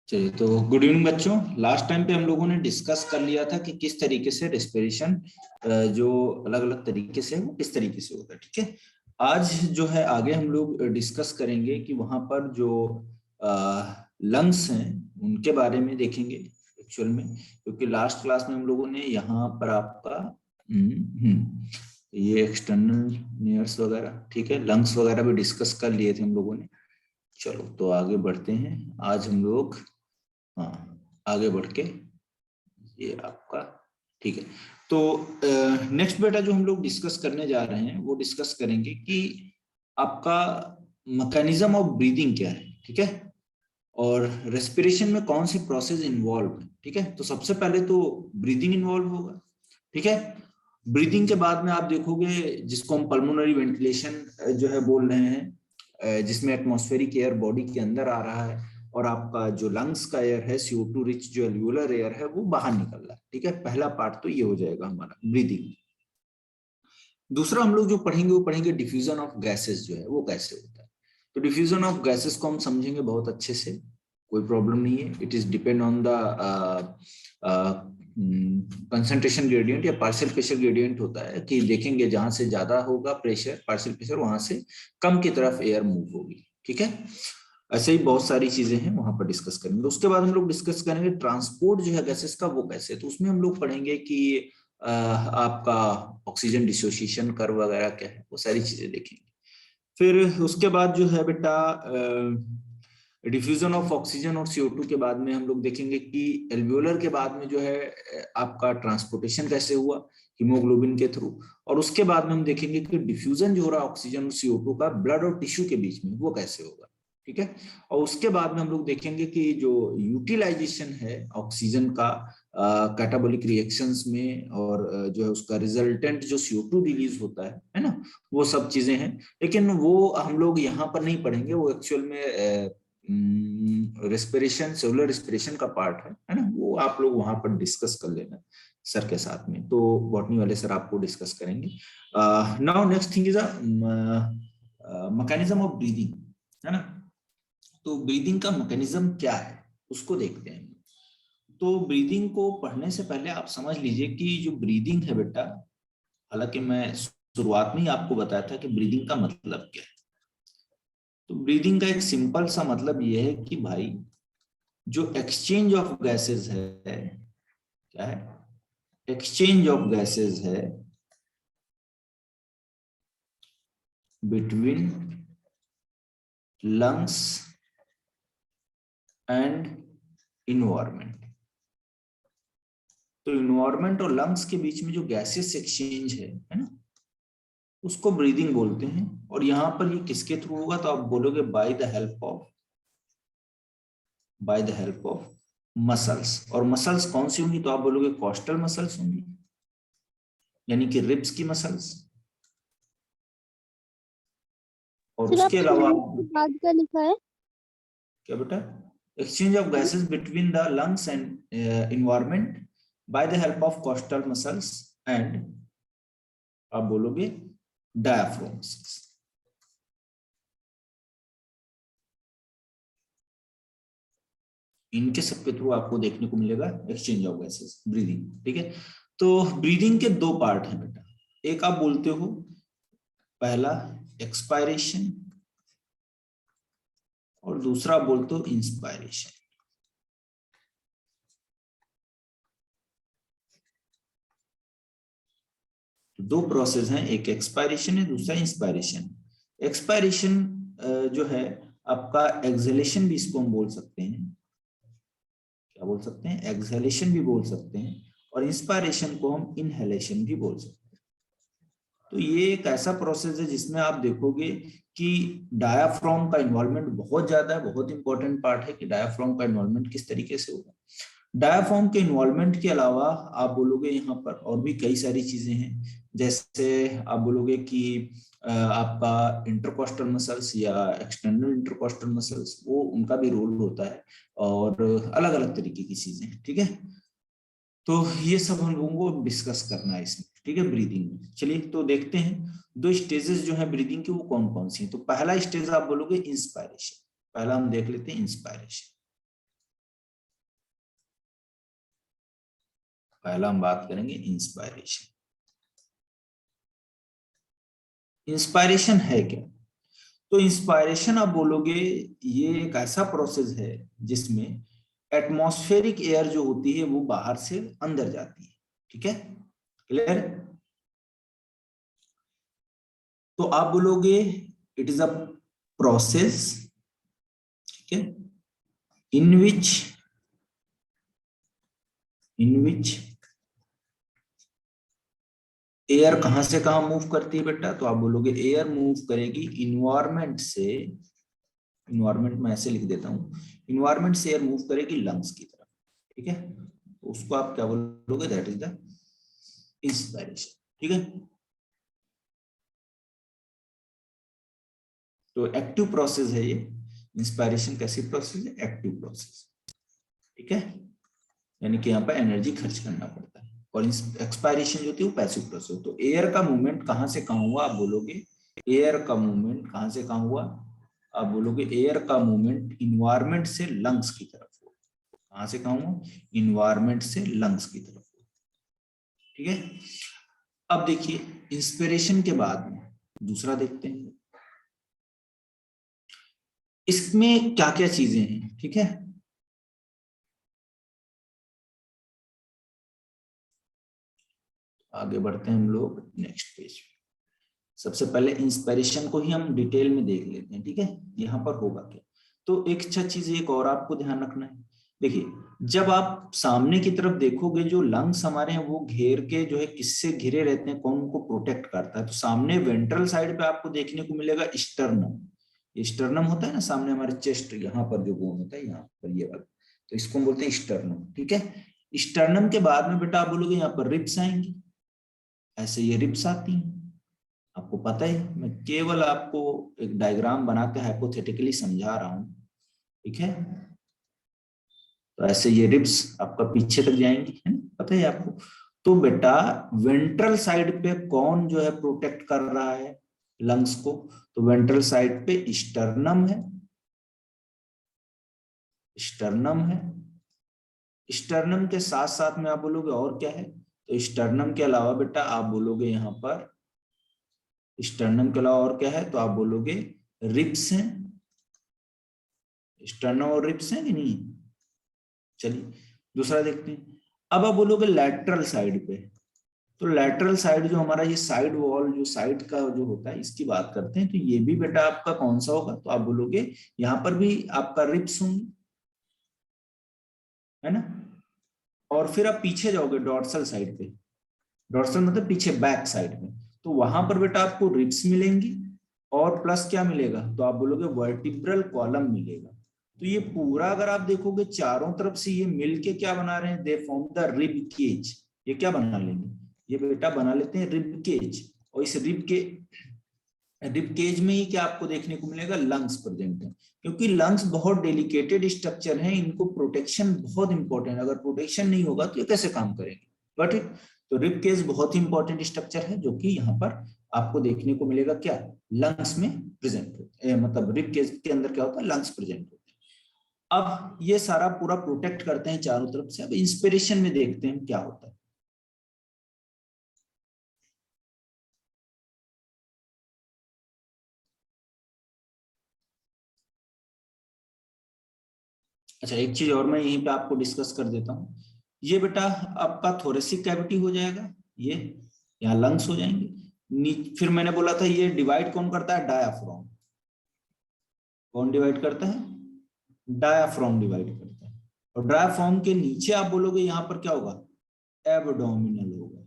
चलिए, तो good evening बच्चों। लास्ट टाइम पे हम लोगों ने डिस्कस कर लिया था कि किस तरीके से रेस्पिरेशन जो अलग अलग तरीके से है वो किस तरीके से होता है। ठीक है, आज जो है आगे हम लोग डिस्कस करेंगे कि वहां पर जो लंग्स हैं उनके बारे में देखेंगे एक्चुअल में, क्योंकि लास्ट क्लास में हम लोगों ने यहाँ पर आपका ये एक्सटर्नल नियर्स वगैरह, ठीक है, लंग्स वगैरह भी डिस्कस कर लिए थे हम लोगों ने। चलो तो आगे बढ़ते हैं। आज हम लोग आगे बढ़ के ये आपका, ठीक है, तो नेक्स्ट बेटा जो हम लोग डिस्कस करने जा रहे हैं वो डिस्कस करेंगे कि आपका मैकेनिज्म ऑफ ब्रीदिंग क्या है। ठीक है, और रेस्पिरेशन में कौन सी प्रोसेस इन्वॉल्व है। ठीक है, तो सबसे पहले तो ब्रीदिंग इन्वॉल्व होगा। ठीक है, ब्रीदिंग के बाद में आप देखोगे जिसको हम पल्मोनरी वेंटिलेशन जो है बोल रहे हैं, जिसमें एटमॉस्फेरिक एयर बॉडी के अंदर आ रहा है और आपका जो लंग्स का एयर है CO2 रिच जो एल्वियोलर एयर है वो बाहर निकल रहा है। ठीक है, पहला पार्ट तो ये हो जाएगा हमारा ब्रीदिंग। दूसरा हम लोग जो पढ़ेंगे वो पढ़ेंगे डिफ्यूजन ऑफ गैसेस जो है वो कैसे होता है। तो डिफ्यूजन ऑफ गैसेस को हम समझेंगे बहुत अच्छे से, कोई प्रॉब्लम नहीं है। It is depend on the concentration gradient या पार्शियल प्रेशर ग्रेडियंट होता है कि देखेंगे जहां से ज्यादा होगा प्रेशर, पार्शियल प्रेशर, वहां से कम की तरफ एयर मूव होगी। ठीक है, ऐसे ही बहुत सारी चीजें हैं वहां पर डिस्कस करेंगे। उसके बाद हम लोग डिस्कस करेंगे ट्रांसपोर्ट जो है गैसेस का वो कैसे, तो उसमें हम लोग पढ़ेंगे कि आपका ऑक्सीजन डिसोसिएशन कर्व वगैरह क्या है, वो सारी चीजें देखेंगे। फिर उसके बाद जो है बेटा डिफ्यूजन ऑफ ऑक्सीजन और CO2 के बाद में हम लोग देखेंगे कि एल्वियोलर के बाद में जो है आपका ट्रांसपोर्टेशन कैसे हुआ हीमोग्लोबिन के थ्रू, और उसके बाद में हम देखेंगे कि डिफ्यूजन जो हो रहा है ऑक्सीजन और CO2 का ब्लड और टिश्यू के बीच में वो कैसे होगा। ठीक है, और उसके बाद में हम लोग देखेंगे कि जो यूटिलाइजेशन है ऑक्सीजन का कैटाबॉलिक रिएक्शंस में और जो है उसका रिजल्टेंट जो CO2 रिलीज होता है ना, वो सब चीजें हैं। लेकिन वो हम लोग यहाँ पर नहीं पढ़ेंगे, वो एक्चुअल में रेस्पिरेशन, सेलुलर रेस्पिरेशन का पार्ट है ना, वो आप लोग वहां पर डिस्कस कर लेना सर के साथ में। तो बॉटनी वाले सर आपको डिस्कस करेंगे। Now next thing is a mechanism of breathing, है ना। तो ब्रीदिंग का मैकेनिज्म क्या है उसको देखते हैं। तो ब्रीदिंग को पढ़ने से पहले आप समझ लीजिए कि जो ब्रीदिंग है बेटा, हालांकि मैं शुरुआत में ही आपको बताया था कि ब्रीदिंग का मतलब क्या है। तो ब्रीदिंग का एक सिंपल सा मतलब यह है कि भाई जो एक्सचेंज ऑफ गैसेस है, क्या है, एक्सचेंज ऑफ गैसेस है बिटवीन लंग्स एंड इन्वायरमेंट। तो इन्वायरमेंट और लंग्स के बीच में जो गैसेस एक्सचेंज है ना, उसको ब्रीदिंग बोलते हैं। और यहां पर ये किसके थ्रू होगा, तो आप बोलोगे bye the help of muscles. और मसल्स कौन सी होंगी, तो आप बोलोगे कॉस्टल मसल्स होंगी, यानी कि रिब्स की मसल्स। और सर उसके आपने अलावा लंग्स के बाद क्या लिखा है? क्या बेटा, exchange of gases between the lungs and environment by the help of costal muscles and आप बोलोगे डायाफ्राम मसल्स। इनके सबके थ्रू आपको देखने को मिलेगा एक्सचेंज ऑफ गैसेस, ब्रीदिंग। ठीक है, तो ब्रीदिंग के दो पार्ट हैं बेटा। एक आप बोलते हो पहला एक्सपायरेशन और दूसरा बोलते हो इंस्पायरेशन। तो दो प्रोसेस हैं, एक एक्सपायरेशन है दूसरा इंस्पायरेशन। एक्सपायरेशन जो है आपका एक्सहेलेशन भी इसको हम बोल सकते हैं, क्या बोल सकते हैं, एक्सहेलेशन भी बोल सकते हैं, और इंस्पायरेशन को हम इनहेलेशन भी बोल सकते हैं। तो ये एक ऐसा प्रोसेस है जिसमें आप देखोगे कि डायाफ्राम का इन्वॉल्वमेंट बहुत ज्यादा है, बहुत इंपॉर्टेंट पार्ट है कि डायाफ्राम का इन्वॉल्वमेंट किस तरीके से होगा। डायाफ्राम के इन्वॉल्वमेंट के अलावा आप बोलोगे यहाँ पर और भी कई सारी चीजें हैं, जैसे आप बोलोगे कि आपका इंटरकॉस्टल मसल्स या एक्सटर्नल इंटरकॉस्टल मसल्स, वो उनका भी रोल होता है, और अलग अलग तरीके की चीजें। ठीक है, तो ये सब हम लोगों को डिस्कस करना है इसमें। ठीक है, ब्रीदिंग में चलिए तो देखते हैं दो स्टेजेस जो है ब्रीदिंग के वो कौन कौन सी हैं। तो पहला स्टेज आप बोलोगे इंस्पायरेशन, पहला हम देख लेते हैं इंस्पायरेशन। पहला हम बात करेंगे इंस्पायरेशन। इंस्पायरेशन है क्या? तो इंस्पायरेशन आप बोलोगे ये एक ऐसा प्रोसेस है जिसमें एटमॉस्फेरिक एयर जो होती है वो बाहर से अंदर जाती है। ठीक है, क्लियर? तो आप बोलोगे इट इज अ प्रोसेस, ठीक है, इन विच एयर कहां से कहां मूव करती है बेटा? तो आप बोलोगे एयर मूव करेगी इन्वायरमेंट से, इन्वायरमेंट में ऐसे लिख देता हूं, इन्वायरमेंट से एयर मूव करेगी लंग्स की तरफ। ठीक है, तो उसको आप क्या बोलोगे? That is the inspiration. ठीक है, तो एक्टिव प्रोसेस है ये। इंस्पायरेशन कैसी प्रोसेस है? Active process. ठीक है, यानी कि यहाँ पर एनर्जी खर्च करना पड़ता है। और एक्सपायरेशन जो होती है वो पैसिव प्रोसेस। तो एयर का मूवमेंट कहां से कहां हुआ? आप बोलोगे एयर का मूवमेंट कहां से कहां हुआ? आप बोलोगे एयर का मूवमेंट इन्वायरमेंट से लंग्स की तरफ हुआ। कहां से कहां हुआ? इन्वायरमेंट से लंग्स की तरफ हुआ। ठीक है, अब देखिए इंस्पिरेशन के बाद में दूसरा देखते हैं, इसमें क्या क्या चीजें हैं। ठीक है, आगे बढ़ते हैं हम लोग नेक्स्ट पेज। सबसे पहले इंस्पिरेशन को ही हम डिटेल में देख लेते हैं। ठीक है, यहाँ पर होगा क्या? तो एक अच्छा चीज एक और आपको ध्यान रखना है। देखिए जब आप सामने की तरफ देखोगे, जो लंग्स हमारे हैं वो घेर के जो है किससे घिरे रहते हैं, कौन उनको प्रोटेक्ट करता है? तो सामने वेंट्रल साइड पे आपको देखने को मिलेगा स्टर्नम। ये स्टर्नम होता है ना सामने हमारे चेस्ट, यहाँ पर जो बोन होता है यहाँ पर ये वाला, तो इसको हम बोलते हैं स्टर्नम। ठीक है, स्टर्नम के बाद में बेटा आप बोलोगे यहाँ पर रिब्स आएंगी। ऐसे ये रिब्स आती हैं, आपको पता ही, मैं केवल आपको एक डायग्राम बना के हाइपोथेटिकली समझा रहा हूं। ठीक है, तो ऐसे ये रिब्स आपका पीछे तक जाएंगी, है ना, पता है आपको। तो बेटा वेंट्रल साइड पे कौन जो है प्रोटेक्ट कर रहा है लंग्स को? तो वेंट्रल साइड पे स्टर्नम है, स्टर्नम है। स्टर्नम के साथ साथ में आप बोलोगे और क्या है? तो स्टर्नम के अलावा बेटा आप बोलोगे यहाँ पर, स्टर्नम के अलावा और क्या है? तो आप बोलोगे रिब्स हैं। स्टर्नम और रिब्स हैं कि नहीं? चलिए दूसरा देखते हैं। अब आप बोलोगे लैटरल साइड पे, तो लैटरल साइड जो हमारा ये साइड वॉल जो साइड का जो होता है इसकी बात करते हैं, तो ये भी बेटा आपका कौन सा होगा? तो आप बोलोगे यहाँ पर भी आपका रिब्स होंगे, है ना। और फिर आप पीछे जाओगे डॉर्सल साइड पे, डॉर्सल मतलब पीछे बैक साइड में, तो वहां पर बेटा आपको रिब्स मिलेंगी और प्लस क्या मिलेगा? तो आप बोलोगे वर्टिब्रल कॉलम मिलेगा। तो ये पूरा अगर आप देखोगे चारों तरफ से ये मिलके क्या बना रहे हैं? They form the rib cage. ये क्या बना लेंगे? ये बेटा बना लेते हैं रिब केज। और इस रिब केज में ही क्या आपको देखने को मिलेगा? लंग्स प्रेजेंट है, क्योंकि लंग्स बहुत डेलिकेटेड स्ट्रक्चर हैं, इनको प्रोटेक्शन बहुत इंपॉर्टेंट है। अगर प्रोटेक्शन नहीं होगा तो ये कैसे काम करेंगे? बट तो रिब केज बहुत इंपॉर्टेंट स्ट्रक्चर है जो कि यहाँ पर आपको देखने को मिलेगा क्या? लंग्स में प्रेजेंट होते हैं, मतलब रिब केज के अंदर क्या होता है? लंग्स प्रेजेंट होते हैं। अब ये सारा पूरा प्रोटेक्ट करते हैं चारों तरफ से। अब इंस्पिरेशन में देखते हैं क्या होता है। अच्छा एक चीज और मैं यहीं पे आपको डिस्कस कर देता हूँ। ये बेटा आपका थोरेसिक कैविटी हो जाएगा, ये यहाँ लंग्स हो जाएंगे। फिर मैंने बोला था ये डिवाइड कौन करता है? डायाफ्राम। कौन डिवाइड करता है? डायाफ्राम डिवाइड करता है। और डायाफ्राम के नीचे आप बोलोगे यहाँ पर क्या होगा? एब्डोमिनल होगा।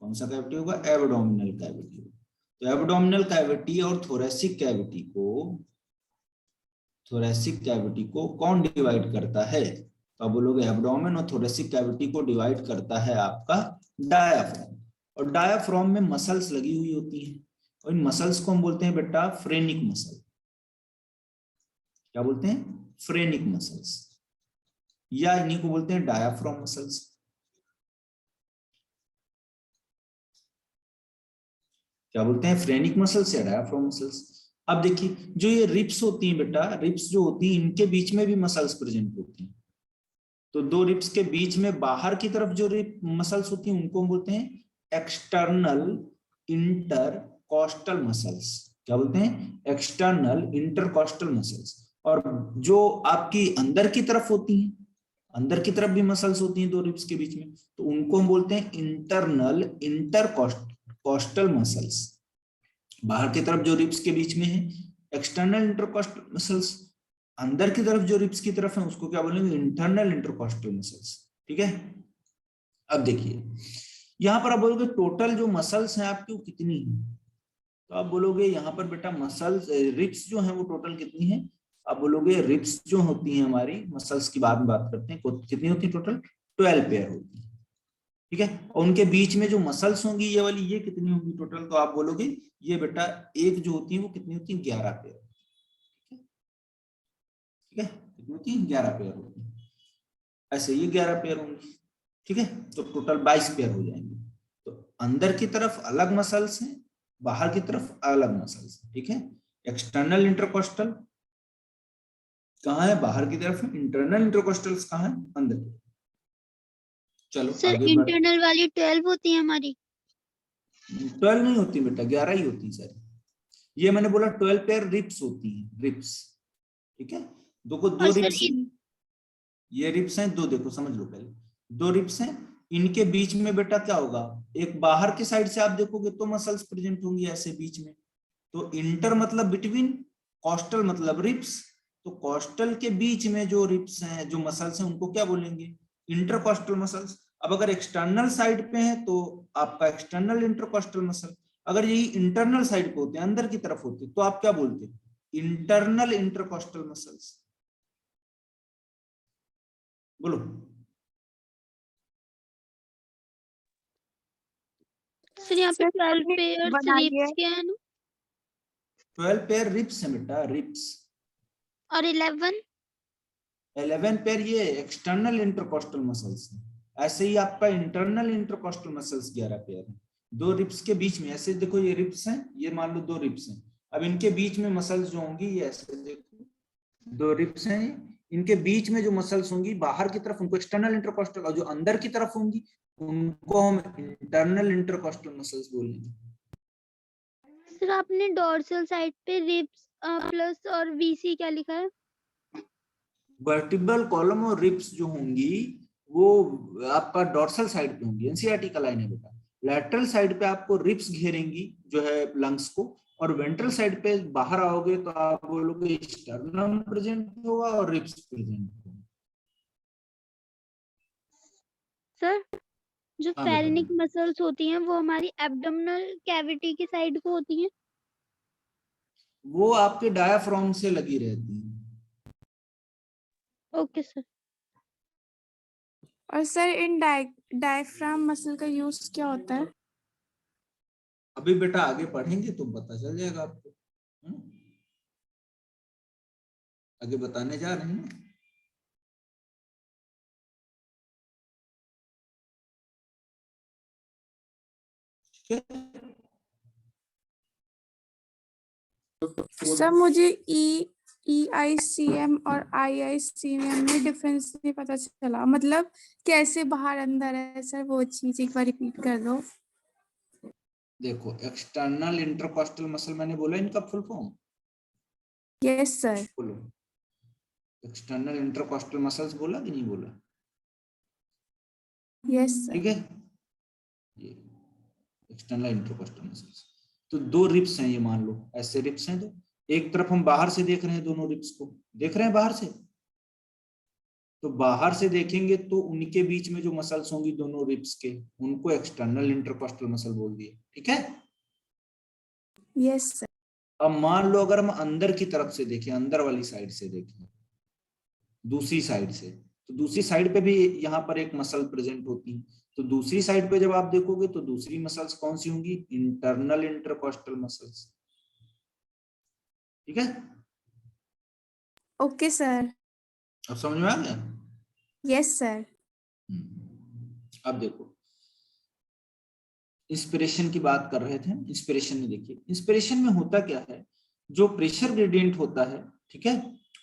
कौन सा कैविटी होगा? एब्डोमिनल कैविटी होगा। तो एब्डोमिनल कैविटी और थोरेसिक कैविटी को कौन डिवाइड करता है? तो आप बोलोगे एब्डोमेन और थोरेसिक कैविटी को डिवाइड करता है आपका डायाफ्राम। और डायाफ्राम में मसल्स लगी हुई होती हैं, और इन मसल्स को हम बोलते हैं बेटा फ्रेनिक मसल। क्या बोलते हैं? फ्रेनिक मसल्स, या इन्हीं को बोलते हैं डायाफ्राम मसल्स। क्या बोलते हैं? फ्रेनिक मसल्स या डायाफ्राम मसल्स। अब देखिए जो ये रिब्स होती हैं बेटा, रिब्स जो होती हैं इनके बीच में भी मसल्स प्रेजेंट होती हैं। तो दो रिब्स के बीच में बाहर की तरफ जो रिब मसल्स होती हैं उनको हम बोलते हैं एक्सटर्नल इंटरकॉस्टल मसल्स। क्या बोलते हैं? External intercostal muscles. और जो आपकी अंदर की तरफ होती हैं, अंदर की तरफ भी मसल्स होती हैं दो रिब्स के बीच में, तो उनको हम बोलते हैं इंटरनल इंटरकॉस्टल मसल्स। बाहर की तरफ जो रिब्स के बीच में है एक्सटर्नल इंटरकॉस्टल मसल्स, अंदर की तरफ जो रिब्स की तरफ है उसको क्या बोलेंगे? Internal intercostal muscles. ठीक है, अब देखिए यहां पर आप बोलोगे टोटल जो मसल्स हैं आपकी वो कितनी है, तो आप बोलोगे यहाँ पर बेटा मसल्स रिब्स जो है वो टोटल कितनी है? आप बोलोगे रिब्स जो होती हैं हमारी, मसल्स की बाद में बात करते हैं, कितनी होती है टोटल? 12 पेयर होती है। ठीक है, और उनके बीच में जो मसल्स होंगी ये वाली, ये कितनी होंगी टोटल? तो आप बोलोगे ये बेटा एक जो होती है वो कितनी होती है? 11 पेयर। ठीक है, कितनी होती है? 11 पेयर होती है। ऐसे ये 11 पेयर होंगी। ठीक है, तो टोटल 22 पेयर हो जाएंगे। तो अंदर की तरफ अलग मसल्स हैं, बाहर की तरफ अलग मसल्स हैं। ठीक है, एक्सटर्नल इंटरकोस्टल कहाँ है? बाहर की तरफ है। इंटरनल इंटरकोस्टल्स कहाँ है? अंदर की। चलो सर आगे बढ़। इंटरनल वाली 12 होती है हमारी। 12 नहीं होती बेटा, 11 ही होती है सर। ये मैंने बोला 12 पेयर रिब्स होती हैं, रिब्स। ठीक है, देखो दो और सर रिब्स हैं, ये रिब्स हैं दो, देखो समझ लो पहले, दो रिब्स हैं, इनके बीच में बेटा क्या होगा? एक बाहर की साइड से आप देखोगे तो मसल्स प्रेजेंट होंगी ऐसे बीच में, तो इंटर मतलब बिटवीन, कॉस्टल मतलब रिब्स, तो कॉस्टल के बीच में जो रिब्स हैं, जो मसल्स हैं, उनको क्या बोलेंगे? Intercostal muscles. अब अगर एक्सटर्नल साइड पे है तो आपका एक्सटर्नल इंटरकॉस्टल मसल, अगर यही इंटरनल साइड पे होते हैं, अंदर की तरफ होते तो आप क्या बोलते? Internal intercostal muscles. बोलो। सर यहाँ पे 12 पेयर्स बनाइए। रिब्स के हैं ना, 12 पेयर रिब्स है बेटा, रिब्स। और 11 11 पेयर ये एक्सटर्नल इंटरकॉस्टल मसल्स है। ऐसे ही आपका इंटरनल इंटरकॉस्टल मसल्स 11 पेयर है। दो रिब्स के बीच में, ऐसे देखो ये रिब्स हैं, ये मान लो दो रिब्स हैं, अब इनके बीच में मसल्स जो होंगी ये ऐसे देखो, दो रिब्स हैं, इनके बीच में जो मसल्स होंगी बाहर की तरफ उनको एक्सटर्नल इंटरकॉस्टल, और जो अंदर की तरफ होंगी उनको हम इंटरनल इंटरकॉस्टल मसल्स बोलेंगे। सर आपने डोर्सल साइड पे रिब्स प्लस और वीसी क्या लिखा है? वर्टिब्रल कॉलम और रिब्स जो होंगी वो आपका डॉर्सल साइड पे होंगी, एनसीईआरटी का लाइन है बेटा। लैटरल साइड पे आपको रिब्स घेरेंगी जो है लंग्स को, और वेंट्रल साइड पे बाहर आओगे तो आप बोलोगे स्टर्नम प्रेजेंट होगा और रिब्स प्रेजेंट होगा। सर जो हाँ बेटा फेरेनिक बोलो। मसल्स होती हैं वो हमारी एब्डोमिनल कैविटी की साइड को होती हैं। वो आपके डायाफ्राम से लगी रहती है। Okay sir. और सर इन डायफ्राम मसल का यूज क्या होता है? अभी बेटा आगे पढ़ेंगे तो पता चल जाएगा आपको। आगे बताने जा रहे हैं। सर मुझे EICM और IICM में डिफरेंस नहीं पता चला, मतलब कैसे बाहर अंदर है सर, वो चीज एक बार रिपीट कर दो। देखो एक्सटर्नल इंटरकॉस्टल मसल मैंने बोला इनका फुल फॉर्म। Yes sir. बोलो, एक्सटर्नल इंटरकॉस्टल मसल्स बोला कि नहीं बोला? Yes sir. ठीक है, ये एक्सटर्नल इंटरकॉस्टल मसल्स। तो दो रिब्स हैं, ये मान लो ऐसे रिब्स हैं, तो एक तरफ हम बाहर से देख रहे हैं, दोनों रिब्स को देख रहे हैं बाहर से, तो बाहर से देखेंगे तो उनके बीच में जो मसल्स होंगी दोनों रिब्स के, उनको एक्सटर्नल इंटरकॉस्टल मसल बोल दिए। ठीक है, यस सर। अब मान लो अगर हम अंदर की तरफ से देखें, अंदर वाली साइड से देखें, दूसरी साइड से, तो दूसरी साइड पे भी यहाँ पर एक मसल प्रेजेंट होती है, तो दूसरी साइड पे जब आप देखोगे तो दूसरी मसल्स कौन सी होंगी? Internal intercostal muscles. ठीक है, ओके सर। अब समझ में आ गया? Yes sir. अब देखो इंस्पिरेशन की बात कर रहे थे, इंस्पिरेशन में देखिए, इंस्पिरेशन में होता क्या है, जो प्रेशर ग्रेडियंट होता है, ठीक है,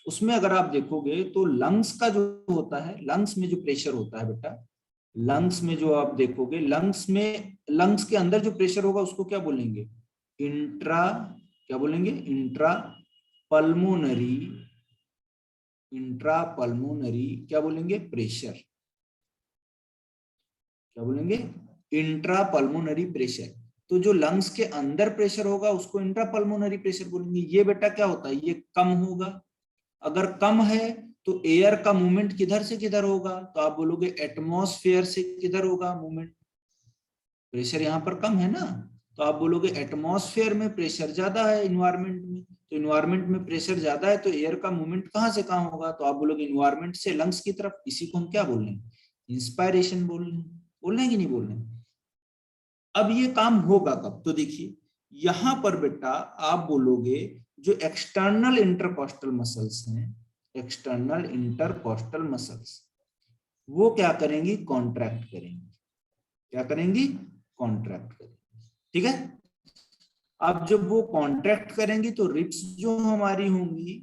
उसमें अगर आप देखोगे तो लंग्स का जो होता है, लंग्स में जो प्रेशर होता है बेटा, लंग्स में जो आप देखोगे, लंग्स के अंदर जो प्रेशर होगा उसको क्या बोलेंगे, इंट्रा, क्या बोलेंगे, इंट्रा पल्मोनरी क्या बोलेंगे, प्रेशर, क्या बोलेंगे, इंट्रा पल्मोनरी प्रेशर। तो जो लंग्स के अंदर प्रेशर होगा उसको इंट्रा पल्मोनरी प्रेशर बोलेंगे। ये बेटा क्या होता है, ये कम होगा। अगर कम है तो एयर का मूवमेंट किधर से किधर होगा, तो आप बोलोगे एटमॉस्फेयर से किधर होगा मूवमेंट, प्रेशर यहाँ पर कम है ना, तो आप बोलोगे एटमॉस्फेयर में प्रेशर ज्यादा है इन्वायरमेंट में, तो इन्वायरमेंट में प्रेशर ज्यादा है तो एयर का मूवमेंट कहाँ से कहाँ होगा, तो आप बोलोगे इन्वायरमेंट से लंग्स की तरफ। इसी को हम क्या बोल रहे हैं, इंस्पायरेशन बोल रहे हैं कि नहीं बोल रहे हैं। अब ये काम होगा कब, तो देखिए यहां पर बेटा आप बोलोगे जो एक्सटर्नल इंटरकॉस्टल मसल्स हैं, एक्सटर्नल इंटरकॉस्टल मसल्स, वो क्या करेंगी, कॉन्ट्रैक्ट करेंगी, क्या करेंगी, कॉन्ट्रैक्ट करेंगी, ठीक है। अब जब वो कॉन्ट्रैक्ट करेंगी तो रिब्स जो हमारी होंगी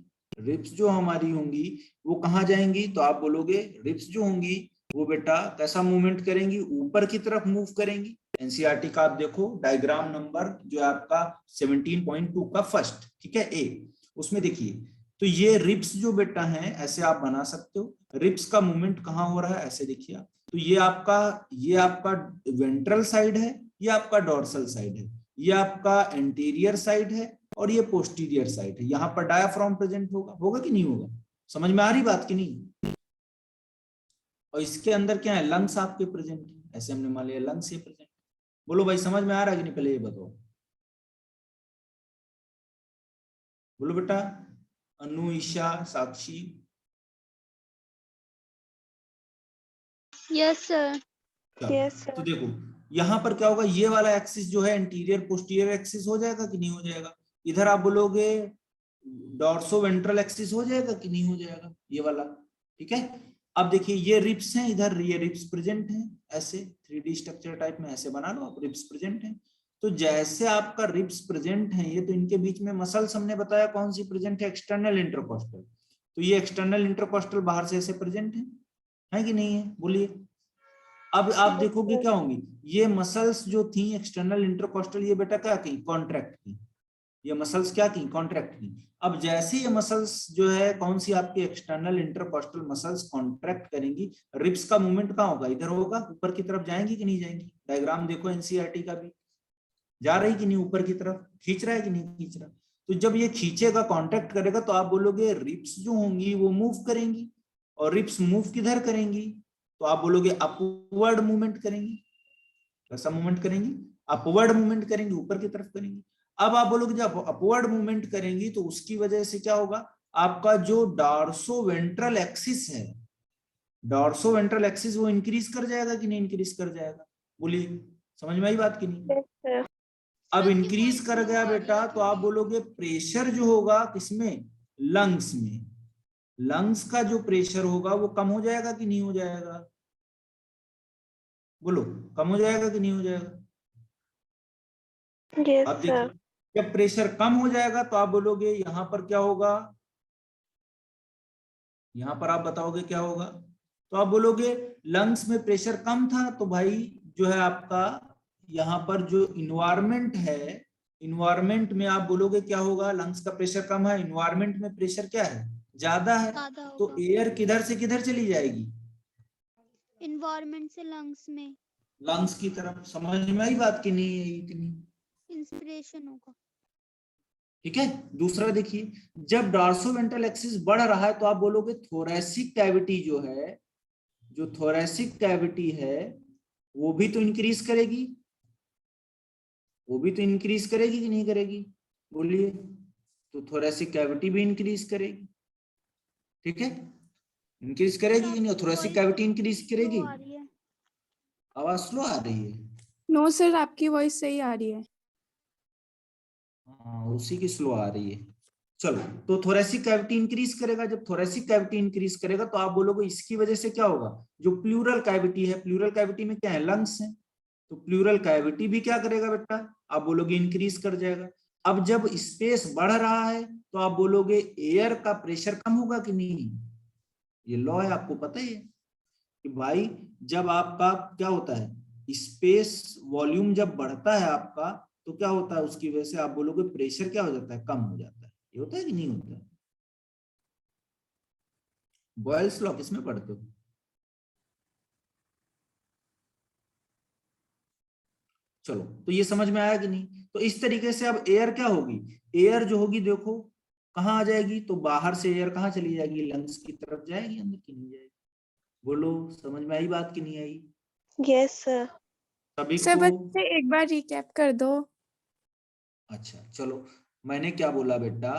वो कहाँ जाएंगी, तो आप बोलोगे रिब्स जो होंगी वो बेटा कैसा मूवमेंट करेंगी, ऊपर की तरफ मूव करेंगी। एनसीईआरटी का आप देखो डायग्राम नंबर जो है आपका 17.2 का फर्स्ट, ठीक है, ए, उसमें देखिए तो ये रिब्स जो बेटा हैं ऐसे आप बना सकते हो। रिब्स का मूवमेंट कहाँ हो रहा है, ऐसे देखिए आप, तो ये आपका वेंट्रल साइड है, ये आपका डोर्सल साइड है, ये आपका एंटीरियर साइड है और ये पोस्टीरियर साइड है। यहाँ पर डायाफ्राम प्रेजेंट होगा कि नहीं होगा, समझ में आ रही बात की नहीं। और इसके अंदर क्या है, लंग्स आपके प्रेजेंट है, ऐसे हमने मान लिया लंग्स ये प्रेजेंट। बोलो भाई समझ में आ रहा है कि नहीं, पहले ये बताओ, बोलो बेटा, अनु, ईशा, साक्षी। Yes sir. तो देखो यहाँ पर क्या होगा, ये वाला एक्सिस जो है एंटीरियर पोस्टीरियर एक्सिस हो जाएगा कि नहीं हो जाएगा, इधर आप बोलोगे डॉर्सो वेंट्रल एक्सिस हो जाएगा कि नहीं हो जाएगा, ये वाला, ठीक है। अब देखिए ये रिब्स हैं, इधर ये रिब्स प्रेजेंट हैं, ऐसे 3D स्ट्रक्चर टाइप में ऐसे बना लो आप, रिब्स प्रेजेंट हैं। तो जैसे आपका रिब्स प्रेजेंट है ये, तो इनके बीच में मसल्स हमने बताया कौन सी प्रेजेंट है, एक्सटर्नल इंटरकॉस्टल। तो ये एक्सटर्नल इंटरकॉस्टल बाहर से ऐसे प्रेजेंट है कि नहीं है, बोलिए। अब आप देखोगे क्या होंगी, ये मसल्स जो थी एक्सटर्नल इंटरकॉस्टल, ये बेटा क्या की, कॉन्ट्रैक्ट की, ये मसल्स क्या की, कॉन्ट्रैक्ट की। अब जैसे ये मसल्स जो है कौन सी आपकी एक्सटर्नल इंटरकॉस्टल मसल्स कॉन्ट्रैक्ट करेंगी, रिब्स का मूवमेंट कहाँ होगा, इधर होगा, ऊपर की तरफ जाएंगी कि नहीं जाएंगी। डायग्राम देखो एनसीईआरटी का भी, जा रही कि नहीं ऊपर की तरफ, खींच रहा है कि नहीं खींच रहा। तो जब ये खींचेगा, कॉन्ट्रैक्ट करेगा, तो आप बोलोगे रिब्स जो होंगी वो मूव करेंगी, और रिब्स मूव किधर करेंगी, तो आप बोलोगे अपवर्ड मूवमेंट करेंगी। कैसा मूवमेंट करेंगी, अपवर्ड मूवमेंट करेंगी, ऊपर की तरफ करेंगी। अब आप बोलोगे जब अपवर्ड मूवमेंट करेंगी तो उसकी वजह से क्या होगा, आपका जो डॉर्सो वेंट्रल एक्सिस है, डॉर्सो वेंट्रल एक्सिस वो इंक्रीज कर जाएगा कि नहीं इंक्रीज कर जाएगा, बोलिए, समझ में आई बात की नहीं। अब इंक्रीज कर गया बेटा, तो आप बोलोगे प्रेशर जो होगा किसमें, लंग्स में, लंग्स का जो प्रेशर होगा वो कम हो जाएगा कि नहीं हो जाएगा, बोलो, कम हो जाएगा कि नहीं हो जाएगा। अब देखिए जब प्रेशर कम हो जाएगा तो आप बोलोगे यहां पर क्या होगा, यहां पर आप बताओगे क्या होगा, तो आप बोलोगे लंग्स में प्रेशर कम था, तो भाई जो है आपका यहाँ पर जो इन्वायरमेंट है, इन्वायरमेंट में आप बोलोगे क्या होगा, लंग्स का प्रेशर कम है, इन्वायरमेंट में प्रेशर क्या है, ज्यादा है, तो एयर किधर से किधर चली जाएगी, इन्वायरमेंट से लंग्स में, लंग्स की तरफ। समझ में आई बात की नहीं है इतनी, इंस्पिरेशन होगा, ठीक है। दूसरा देखिए, जब डॉर्सोवेंट्रल एक्सिस बढ़ रहा है तो आप बोलोगे थोरैसिक कैविटी जो है, जो थोरैसिक कैविटी है वो भी तो इंक्रीज करेगी, वो भी तो इंक्रीज करेगी कि नहीं करेगी, बोलिए। तो थोरैसिक कैविटी भी इंक्रीज करेगी, ठीक है, इंक्रीज करेगी कि नहीं, थोरैसिक कैविटी इंक्रीज करेगी। आवाज स्लो आ रही है, नो सर, आपकी वॉइस सही आ रही है। हाँ उसी की स्लो आ रही है। चलो, तो थोरैसिक कैविटी इंक्रीज करेगा, जब थोरैसिक कैविटी इंक्रीज करेगा तो आप बोलोगे इसकी वजह से क्या होगा, जो प्लूरल कैविटी है, प्लूरल कैविटी में क्या है, लंग्स है, तो प्लूरल कैविटी भी क्या करेगा बेटा, आप बोलोगे इंक्रीज कर जाएगा। अब जब स्पेस बढ़ रहा है तो आप बोलोगे एयर का प्रेशर कम होगा कि नहीं। ये लॉ है, आपको पता ही है कि भाई जब आपका क्या होता है, स्पेस वॉल्यूम जब बढ़ता है आपका, तो क्या होता है, उसकी वजह से आप बोलोगे प्रेशर क्या हो जाता है, कम हो जाता है। ये होता है कि नहीं होता है। बॉयल्स लॉ किसमें पढ़ते हो? चलो, तो ये समझ में आया कि नहीं। तो इस तरीके से अब एयर क्या होगी, एयर जो होगी देखो कहाँ आ जाएगी, तो बाहर से एयर कहाँ चली जाएगी, लंग्स की तरफ जाएगी, अंदर की नहीं जाएगी। बोलो समझ में आई बात कि नहीं आई? Yes sir. सभी सर को? बच्चे एक बार रिकैप कर दो। अच्छा चलो, मैंने क्या बोला बेटा,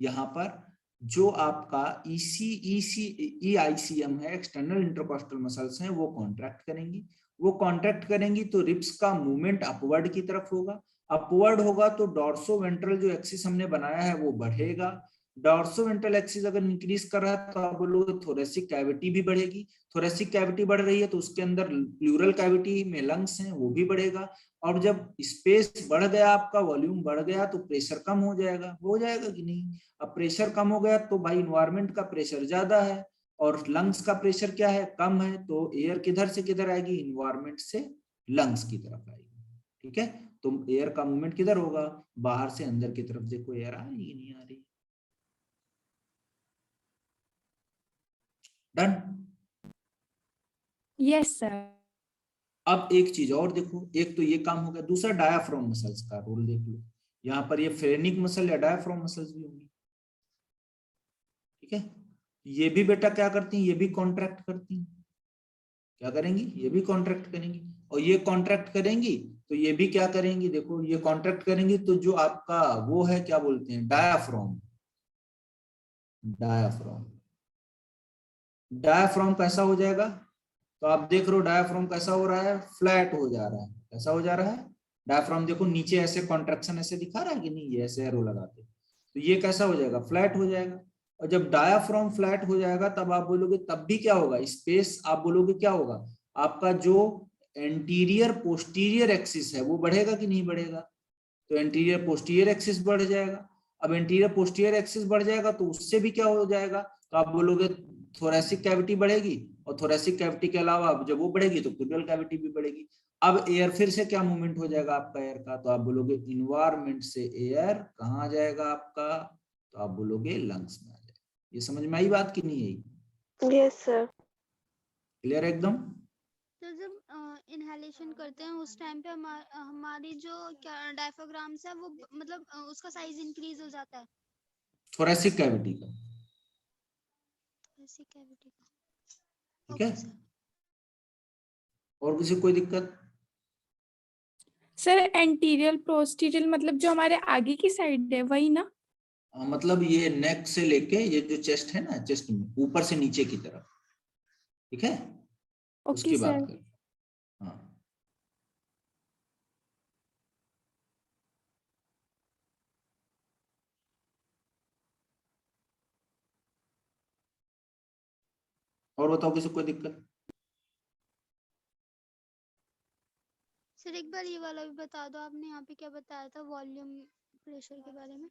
यहाँ पर जो आपका EICM है, एक्सटर्नल इंटरकॉस्टल मसल्स हैं, वो कॉन्ट्रैक्ट करेंगी। वो कॉन्ट्रैक्ट करेंगी तो रिब्स का मूवमेंट अपवर्ड की तरफ होगा। अपवर्ड होगा तो डॉर्सोवेंट्रल जो एक्सिस हमने बनाया है वो बढ़ेगा। डॉर्सोवेंट्रल एक्सिस अगर इंक्रीज कर रहा है तो आप बोलोगे थोरेसिक कैविटी भी बढ़ेगी। थोरेसिक कैविटी बढ़ रही है तो उसके अंदर प्लूरल कैविटी में लंग्स हैं वो भी बढ़ेगा। और जब स्पेस बढ़ गया, आपका वॉल्यूम बढ़ गया, तो प्रेशर कम हो जाएगा कि नहीं। अब प्रेशर कम हो गया तो भाई इन्वायरमेंट का प्रेशर ज्यादा है और लंग्स का प्रेशर क्या है, कम है, तो एयर किधर से किधर आएगी, इन्वायरमेंट से लंग्स की तरफ आएगी। ठीक है, तो एयर का मूवमेंट किधर होगा, बाहर से अंदर की तरफ। देखो एयर आ रही है नहीं आ रही। डन। Yes sir. अब एक चीज और देखो, एक तो ये काम हो गया, दूसरा डायाफ्राम मसल्स का रोल देख लो। यहाँ पर ये फ्रेनिक मसल या डायाफ्राम मसल्स भी होंगी। ठीक है, ये भी बेटा क्या करती हैं, ये भी कॉन्ट्रैक्ट करती हैं। क्या करेंगी, ये भी कॉन्ट्रैक्ट करेंगी। और ये कॉन्ट्रैक्ट करेंगी तो ये भी क्या करेंगी, देखो ये कॉन्ट्रैक्ट करेंगी तो जो आपका वो है क्या बोलते हैं, डायाफ्राम। डायाफ्राम डायाफ्राम कैसा हो जाएगा, तो आप देख रहे हो डायाफ्राम कैसा हो रहा है, फ्लैट हो जा रहा है। कैसा हो जा रहा है, डायाफ्राम देखो नीचे ऐसे कॉन्ट्रैक्शन ऐसे दिखा रहा है कि नहीं, ये ऐसे एरो लगाते, तो ये कैसा हो जाएगा, फ्लैट हो जाएगा। और जब डायाफ्राम फ्लैट हो जाएगा तब आप बोलोगे, तब भी क्या होगा, स्पेस आप बोलोगे क्या होगा, आपका जो एंटीरियर पोस्टीरियर एक्सिस है वो बढ़ेगा कि नहीं बढ़ेगा, तो एंटीरियर पोस्टीरियर एक्सिस बढ़ जाएगा। अब एंटीरियर पोस्टीरियर एक्सिस बढ़ जाएगा तो उससे भी क्या हो जाएगा, तो आप बोलोगे थोरेसिक कैविटी बढ़ेगी, और थोरेसिक कैविटी के अलावा अब जब वो बढ़ेगी तो प्लूरल कैविटी भी बढ़ेगी। अब एयर फिर से क्या मूवमेंट हो जाएगा आपका एयर का, तो आप बोलोगे इन्वायरमेंट से एयर कहाँ जाएगा आपका, तो आप बोलोगे लंग्स में आ जाएगा। ये समझ में आई बात कि नहीं आई? Yes sir. क्लियर एकदम? तो जब इनहेलेशन करते हैं उस टाइम पे हमारी जो क्या डायफ्राग्राम्स है वो मतलब उसका साइज इंक्रीज हो जाता है, थोरेसिक कैविटी का। ऐसी कैविटी का। ठीक है, ओके सर। और किसी कोई दिक्कत? सर एंटीरियर पोस्टीरियर मतलब जो हमारे आगे की साइड है वही ना? मतलब ये नेक से लेके ये जो चेस्ट है ना, चेस्ट में ऊपर से नीचे की तरफ। ठीक है, ओके उसकी सर। बात कर। हाँ, और बताओ किसी को कोई दिक्कत? सर एक बार ये वाला भी बता दो, आपने यहाँ पे क्या बताया था वॉल्यूम प्रेशर के बारे में।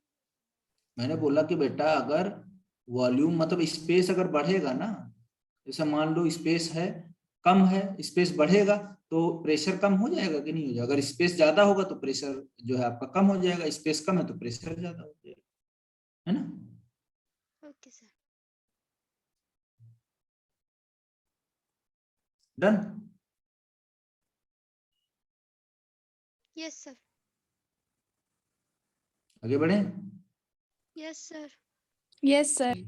मैंने बोला कि बेटा अगर वॉल्यूम मतलब स्पेस अगर बढ़ेगा ना, जैसे मान लो स्पेस है कम है, स्पेस बढ़ेगा तो प्रेशर कम हो जाएगा कि नहीं हो जाएगा। अगर स्पेस ज्यादा होगा तो प्रेशर जो है आपका कम हो जाएगा, स्पेस कम है तो प्रेशर ज्यादा हो जाएगा, है ना। Okay sir. Done. Yes sir. आगे बढ़े। Yes sir. Yes sir.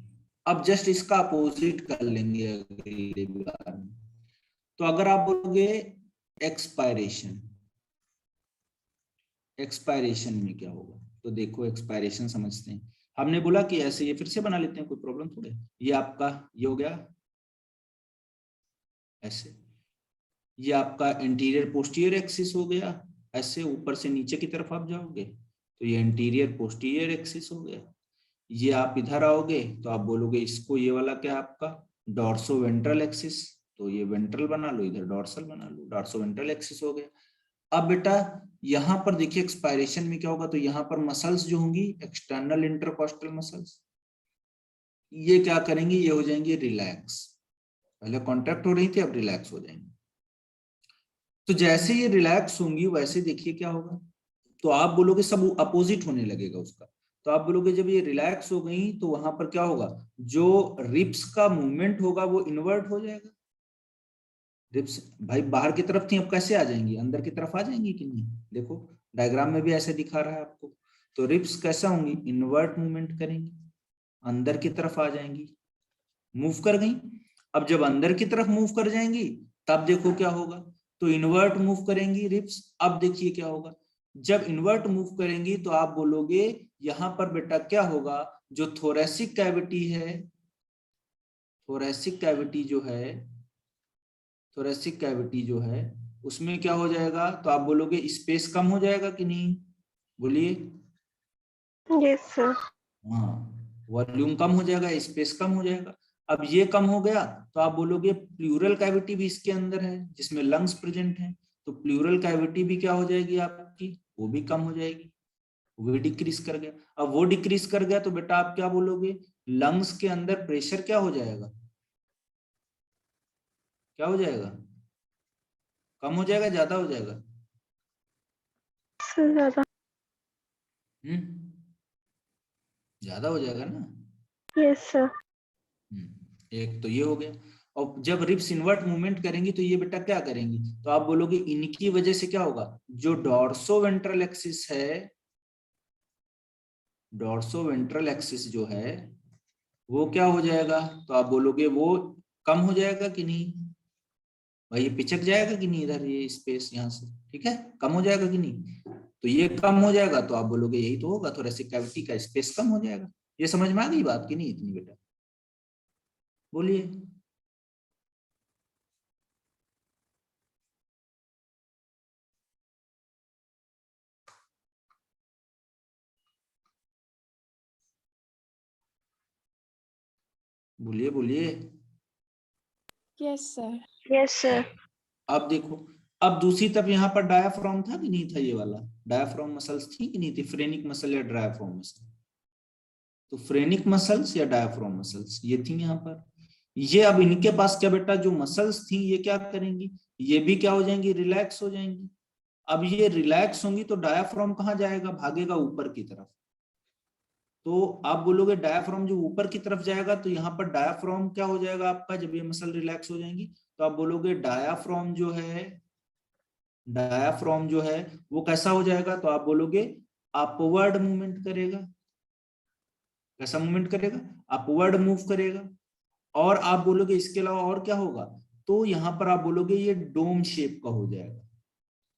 अब जस्ट इसका अपोजिट कर लेंगे अगली बार में। तो अगर आप बोलोगे एक्सपायरेशन, एक्सपायरेशन में क्या होगा, तो देखो एक्सपायरेशन समझते हैं। हमने बोला कि ऐसे, ये फिर से बना लेते हैं, कोई प्रॉब्लम थोड़े। ये आपका ये हो गया ऐसे, ये आपका इंटीरियर पोस्टीरियर एक्सिस हो गया, ऐसे ऊपर से नीचे की तरफ आप जाओगे तो ये इंटीरियर पोस्टीरियर एक्सिस हो गया। ये आप इधर आओगे तो आप बोलोगे इसको, ये वाला क्या आपका डॉर्सो वेंट्रल एक्सिस, तो ये वेंट्रल बना लो, इधर डॉर्सल बना लो, डॉर्सो वेंट्रल एक्सिस हो गया। अब बेटा यहाँ पर देखिए एक्सपायरेशन में क्या होगा, तो यहाँ पर मसल्स जो होंगी एक्सटर्नल इंटरकॉस्टल मसल्स, ये क्या करेंगी, ये हो जाएंगी रिलैक्स। पहले कॉन्ट्रैक्ट हो रही थी, अब रिलैक्स हो जाएंगी। तो जैसे ये रिलैक्स होंगी वैसे देखिए क्या होगा, तो आप बोलोगे सब अपोजिट होने लगेगा उसका। तो आप बोलोगे जब ये रिलैक्स हो गई तो वहां पर क्या होगा, जो रिब्स का मूवमेंट होगा वो इन्वर्ट हो जाएगा। रिब्स भाई बाहर की तरफ थी, अब कैसे आ जाएंगी, अंदर की तरफ आ जाएंगी कि नहीं, देखो डायग्राम में भी ऐसे दिखा रहा है आपको। तो रिब्स कैसा होंगी, इन्वर्ट मूवमेंट करेंगी, अंदर की तरफ आ जाएंगी, मूव कर गई। अब जब अंदर की तरफ मूव कर जाएंगी तब देखो क्या होगा, तो इन्वर्ट मूव करेंगी रिब्स। अब देखिए क्या होगा, जब इन्वर्ट मूव करेंगी तो आप बोलोगे यहां पर बेटा क्या होगा, जो थोरेसिक कैविटी है, थोरेसिक कैविटी जो है, थोरेसिक कैविटी जो है उसमें क्या हो जाएगा, तो आप बोलोगे स्पेस कम हो जाएगा कि नहीं, बोलिए। Yes sir. हाँ, वॉल्यूम कम हो जाएगा, स्पेस कम हो जाएगा। अब ये कम हो गया तो आप बोलोगे प्लूरल कैविटी भी इसके अंदर है जिसमें लंग्स प्रेजेंट है, तो प्लूरल कैविटी भी क्या हो जाएगी आपकी, वो भी कम हो जाएगी, वो भी डिक्रीज कर गया। अब वो डिक्रीज कर गया तो बेटा आप क्या बोलोगे, लंग्स के अंदर प्रेशर क्या हो जाएगा, क्या हो जाएगा, कम हो जाएगा, ज्यादा हो जाएगा, ज्यादा। ज्यादा हो जाएगा ना। Yes sir. एक तो ये हो गया। और जब रिब्स इन्वर्ट मूवमेंट करेंगी तो ये बेटा क्या करेंगी, तो आप बोलोगे इनकी वजह से क्या होगा, जो डॉर्सो वेंट्रल एक्सिस है, डॉर्सो वेंट्रल एक्सिस जो है वो क्या हो जाएगा, तो आप बोलोगे वो कम हो जाएगा कि नहीं, भाई ये पिचक जाएगा कि नहीं, इधर ये स्पेस यहाँ से, ठीक है, कम हो जाएगा कि नहीं। तो ये कम हो जाएगा तो आप बोलोगे यही तो होगा, थोरेसिक कैविटी का स्पेस कम हो जाएगा। ये समझ में आ गई बात कि नहीं इतनी बेटा, बोलिए। बोलिए बोलिए। Yes sir. Yes sir. अब देखो, अब दूसरी तरफ यहाँ पर डायाफ्राम था कि नहीं था, ये वाला डायाफ्राम मसल्स थी कि नहीं थी, फ्रेनिक मसल या डायाफ्राम मसल, तो फ्रेनिक मसल्स या डायाफ्राम मसल्स ये थी यहाँ पर। ये अब इनके पास क्या बेटा, जो मसल्स थी ये क्या करेंगी, ये भी क्या हो जाएंगी, रिलैक्स हो जाएंगी। अब ये रिलैक्स होंगी तो डायाफ्राम कहाँ जाएगा, भागेगा ऊपर की तरफ। तो आप बोलोगे डायाफ्राम जो ऊपर की तरफ जाएगा, तो यहाँ पर डायाफ्राम क्या हो जाएगा आपका, जब ये मसल रिलैक्स हो जाएंगी तो आप बोलोगे डायाफ्राम जो है, डायाफ्राम जो है वो कैसा हो जाएगा, तो आप बोलोगे अपवर्ड मूवमेंट करेगा। कैसा मूवमेंट करेगा, अपवर्ड मूव करेगा। और आप बोलोगे इसके अलावा और क्या होगा, तो यहाँ पर आप बोलोगे ये डोम शेप का हो जाएगा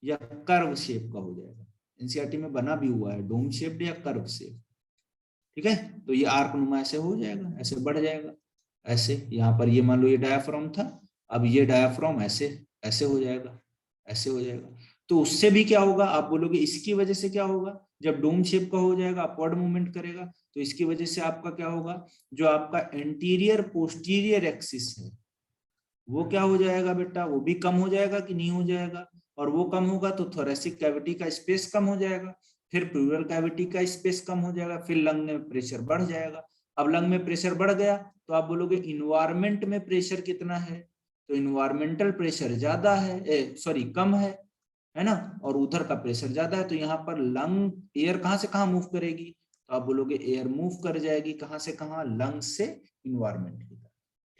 या कर्व शेप का हो जाएगा। एनसीईआरटी में बना भी हुआ है डोम शेप या कर्व शेप, ठीक है। तो ये आर्क नुमा ऐसे हो जाएगा, ऐसे बढ़ जाएगा, ऐसे यहाँ पर ये मान लो ये डायाफ्राम था, अब ये डायाफ्राम ऐसे ऐसे हो जाएगा, ऐसे हो जाएगा। तो उससे भी क्या होगा, आप बोलोगे इसकी वजह से क्या होगा, जब डोम शेप का हो जाएगा अपवर्ड मूवमेंट करेगा, तो इसकी वजह से आपका क्या होगा, जो आपका एंटीरियर पोस्टीरियर एक्सिस है वो क्या हो जाएगा बेटा, वो भी कम हो जाएगा कि नहीं हो जाएगा। और वो कम होगा तो थोरेसिक कैविटी का स्पेस कम हो जाएगा, फिर प्लूरल कैविटी का स्पेस कम हो जाएगा, फिर लंग में प्रेशर बढ़ जाएगा। अब लंग में प्रेशर बढ़ गया तो आप बोलोगे इन्वायरमेंट में प्रेशर कितना है, तो इन्वायरमेंटल प्रेशर ज्यादा है, सॉरी कम है ना, और उधर का प्रेशर ज्यादा है, तो यहाँ पर लंग एयर कहाँ से कहाँ मूव करेगी, तो आप बोलोगे एयर मूव कर जाएगी कहाँ से कहाँ, लंग से इन्वायरमेंट की तरफ,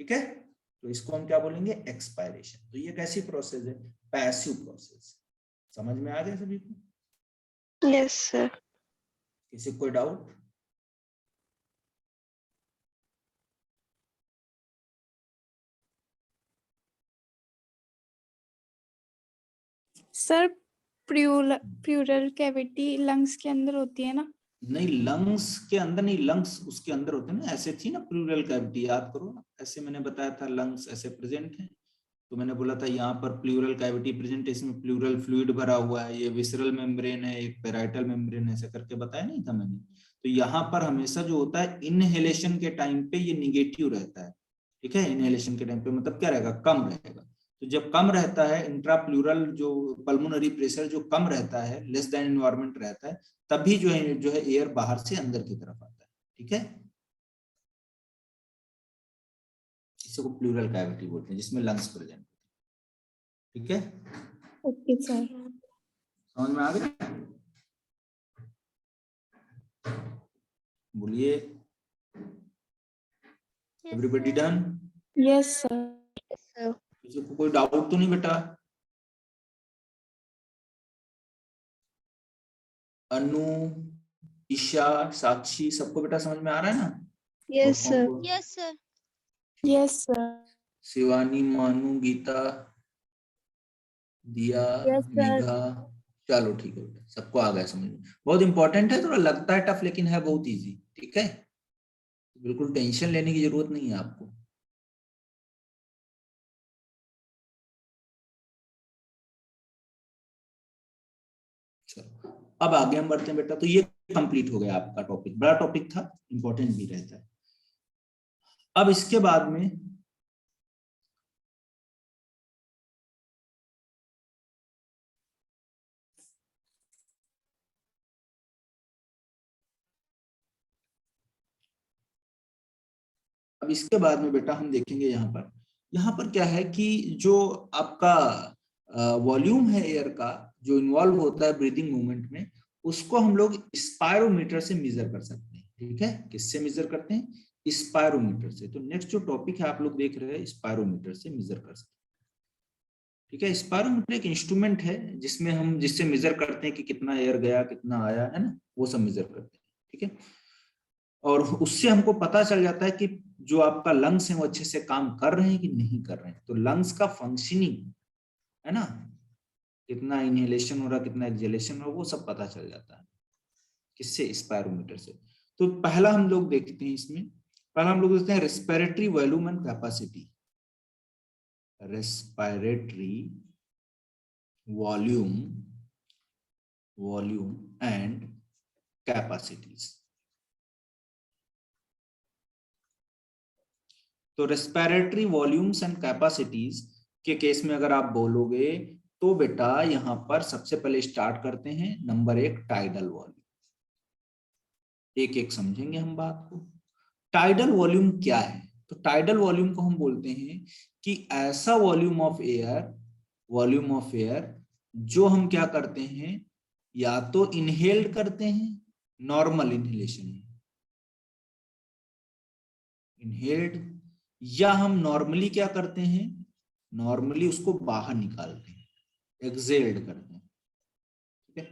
ठीक है। तो इसको हम क्या बोलेंगे, एक्सपायरेशन। तो ये कैसी प्रोसेस है, पैसिव प्रोसेस। समझ में आ गया सभी को? Yes sir. किसी कोई doubt? Sir pleural cavity lungs के अंदर होती है ना? नहीं, लंग्स के अंदर नहीं, लंग्स उसके अंदर होते हैं ना, ऐसे थी ना प्लूरल कैविटी, याद करो ना, ऐसे मैंने बताया था लंग्स ऐसे प्रेजेंट है, तो मैंने बोला था यहाँ पर प्लूरल कैविटी प्रेजेंट है, इसमें प्लूरल फ्लूइड भरा हुआ है, ये विसरल मेम्ब्रेन है, एक पेराइटल मेम्ब्रेन है, ऐसा करके बताया नहीं था मैंने। तो यहाँ पर हमेशा जो होता है इनहेलेशन के टाइम पे ये निगेटिव रहता है, ठीक है, इनहेलेशन के टाइम पे मतलब क्या रहेगा, कम रहेगा। तो जब कम रहता है इंट्रा प्लूरल जो पल्मोनरी प्रेशर जो कम रहता है, लेस देन एनवायरमेंट रहता है, तभी जो है एयर बाहर से अंदर की तरफ आता है। ठीक है, इसी को प्लूरल कैविटी बोलते हैं, जिसमें लंग्स प्रेजेंट। ठीक है, ओके सर। समझ में आ गया? बोलिए, everybody done? Yes sir. sir. किसी को कोई डाउट तो नहीं बेटा? अनु, ईशा, साक्षी, सबको बेटा समझ में आ रहा है ना? Yes, sir. Yes sir. Yes sir. Shivani, मानू, गीता, दिया, Yes, sir. मेघा, चलो ठीक है बेटा, सबको आ गया समझ में। बहुत इंपॉर्टेंट है, थोड़ा लगता है टफ लेकिन है बहुत इजी। ठीक है, बिल्कुल टेंशन लेने की जरूरत नहीं है आपको। चलो अब आगे हम बढ़ते हैं बेटा। तो ये कंप्लीट हो गया आपका टॉपिक, बड़ा टॉपिक था, इंपॉर्टेंट भी रहता है। अब इसके बाद में बेटा हम देखेंगे यहाँ पर क्या है कि जो आपका वॉल्यूम है एयर का, जो इन्वॉल्व होता है ब्रीदिंग मूवमेंट में, उसको हम लोग स्पायरोमीटर से मेजर कर सकते हैं। ठीक है, किससे मेजर करते हैं? स्पायरोमीटर से। तो नेक्स्ट जो टॉपिक है आप लोग देख रहे हैं, स्पायरोमीटर से मेजर कर सकते हैं। ठीक है, स्पायरोमीटर एक इंस्ट्रूमेंट है जिससे मेजर करते हैं कि कितना एयर गया, कितना आया, है ना, वो सब मेजर करते हैं। ठीक है, और उससे हमको पता चल जाता है कि जो आपका लंग्स है वो अच्छे से काम कर रहे हैं कि नहीं कर रहे हैं। तो लंग्स का फंक्शनिंग, है ना, कितना इनहेलेशन हो रहा, कितना एक्सहेलेशन हो रहा, वो सब पता चल जाता है। किससे? स्पायरोमीटर से। तो पहला हम लोग देखते हैं इसमें, पहला हम लोग देखते हैं respiratory volume and capacity. Respiratory volume and capacities. तो रेस्पिरेटरी वॉल्यूम्स एंड कैपेसिटीज के केस में अगर आप बोलोगे तो बेटा यहां पर सबसे पहले स्टार्ट करते हैं नंबर 1, टाइडल वॉल्यूम। एक एक समझेंगे हम बात को। टाइडल वॉल्यूम क्या है? तो टाइडल वॉल्यूम को हम बोलते हैं कि ऐसा वॉल्यूम ऑफ एयर जो हम क्या करते हैं, या तो इनहेल्ड करते हैं नॉर्मल इनहेलेशन में, इनहेल्ड, या हम नॉर्मली क्या करते हैं, नॉर्मली उसको बाहर निकालते हैं, एक्सहेल्ड करते हैं। ठीक है,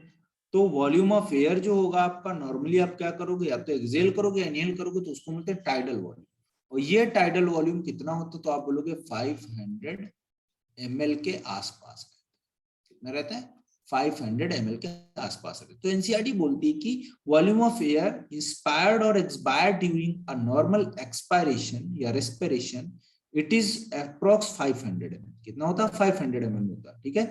तो वॉल्यूम ऑफ एयर जो होगा आपका, नॉर्मली आप क्या करोगे, या तो एक्सहेल करोगे या इनहेल करोगे, तो उसको बोलते हैं टाइडल वॉल्यूम। और ये टाइडल वॉल्यूम कितना होता है? तो आप बोलोगे 500 ml के आसपास। कितना रहता है? 500 ml के आसपास। तो एनसीईआरटी बोलती है कि वॉल्यूम ऑफ एयर इंस्पायर्ड और expired during a normal expiration या respiration, it is approx 500 ml। कितना होता है? 500 ml होता है। ठीक है,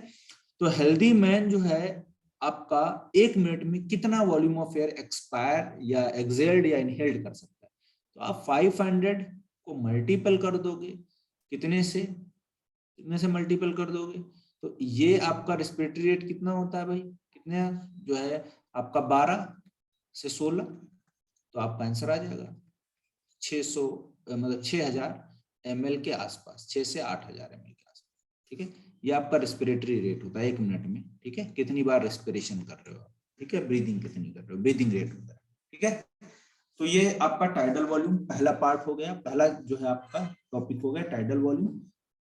तो हेल्दी मैन जो है आपका 1 मिनट में कितना वॉल्यूम ऑफ एयर एक्सपायर या एक्सहेल्ड या इनहेल्ड कर सकता है? तो आप 500 को मल्टीपल कर दोगे, कितने से मल्टीपल कर दोगे, तो ये आपका रेस्पिरेटरी रेट कितना होता है भाई? कितने जो है आपका 12 से 16, तो आपका आंसर आ जाएगा 600, मतलब 6000 ml के आसपास, 6 से 8000 ml के आसपास। ठीक है, ये आपका रेस्पिरेटरी रेट होता है 1 मिनट में। ठीक है, कितनी बार रेस्पिरेशन कर रहे हो, ठीक है, ब्रीदिंग कितनी कर रहे हो, ब्रीदिंग रेट होता है। ठीक है, तो ये आपका टाइडल वॉल्यूम पहला पार्ट हो गया, पहला जो है आपका टॉपिक हो गया टाइडल वॉल्यूम,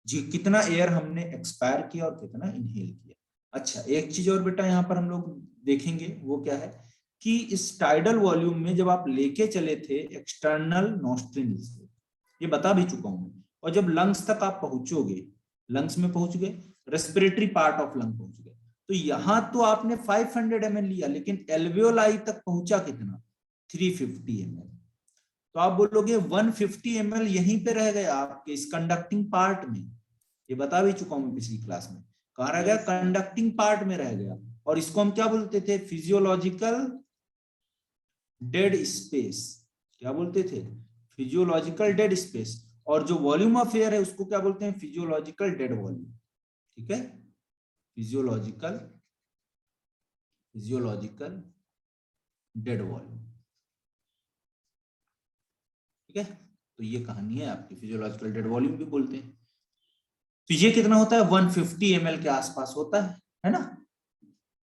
जी कितना एयर हमने एक्सपायर किया और कितना इनहेल किया। अच्छा, एक चीज और बेटा यहाँ पर हम लोग देखेंगे, वो क्या है कि इस टाइडल वॉल्यूम में जब आप लेके चले थे एक्सटर्नल नॉस्ट्रिल से, ये बता भी चुका हूं मैं, और जब लंग्स तक आप पहुंचोगे, लंग्स में पहुंच गए, रेस्पिरेटरी पार्ट ऑफ लंग पहुंच गए, तो यहां तो आपने 500 ml लिया, लेकिन एल्वियोलाई तक पहुंचा कितना? 350 ml। तो आप बोलोगे 150 ml यहीं पे रह गया आपके इस कंडक्टिंग पार्ट में, ये बता भी चुका हूं पिछली क्लास में, कहां रह गया? कंडक्टिंग पार्ट में रह गया। और इसको हम क्या बोलते थे? Physiological dead space. क्या बोलते थे? Physiological dead space. और जो वॉल्यूम ऑफ एयर है उसको क्या बोलते हैं? Physiological dead volume. ठीक है, फिजियोलॉजिकल डेड वॉल्यूम। ठीक है, तो ये कहानी है आपकी, फिजियोलॉजिकल डेड वॉल्यूम भी बोलते हैं। तो ये कितना होता है, 150 ml के आसपास होता है ना,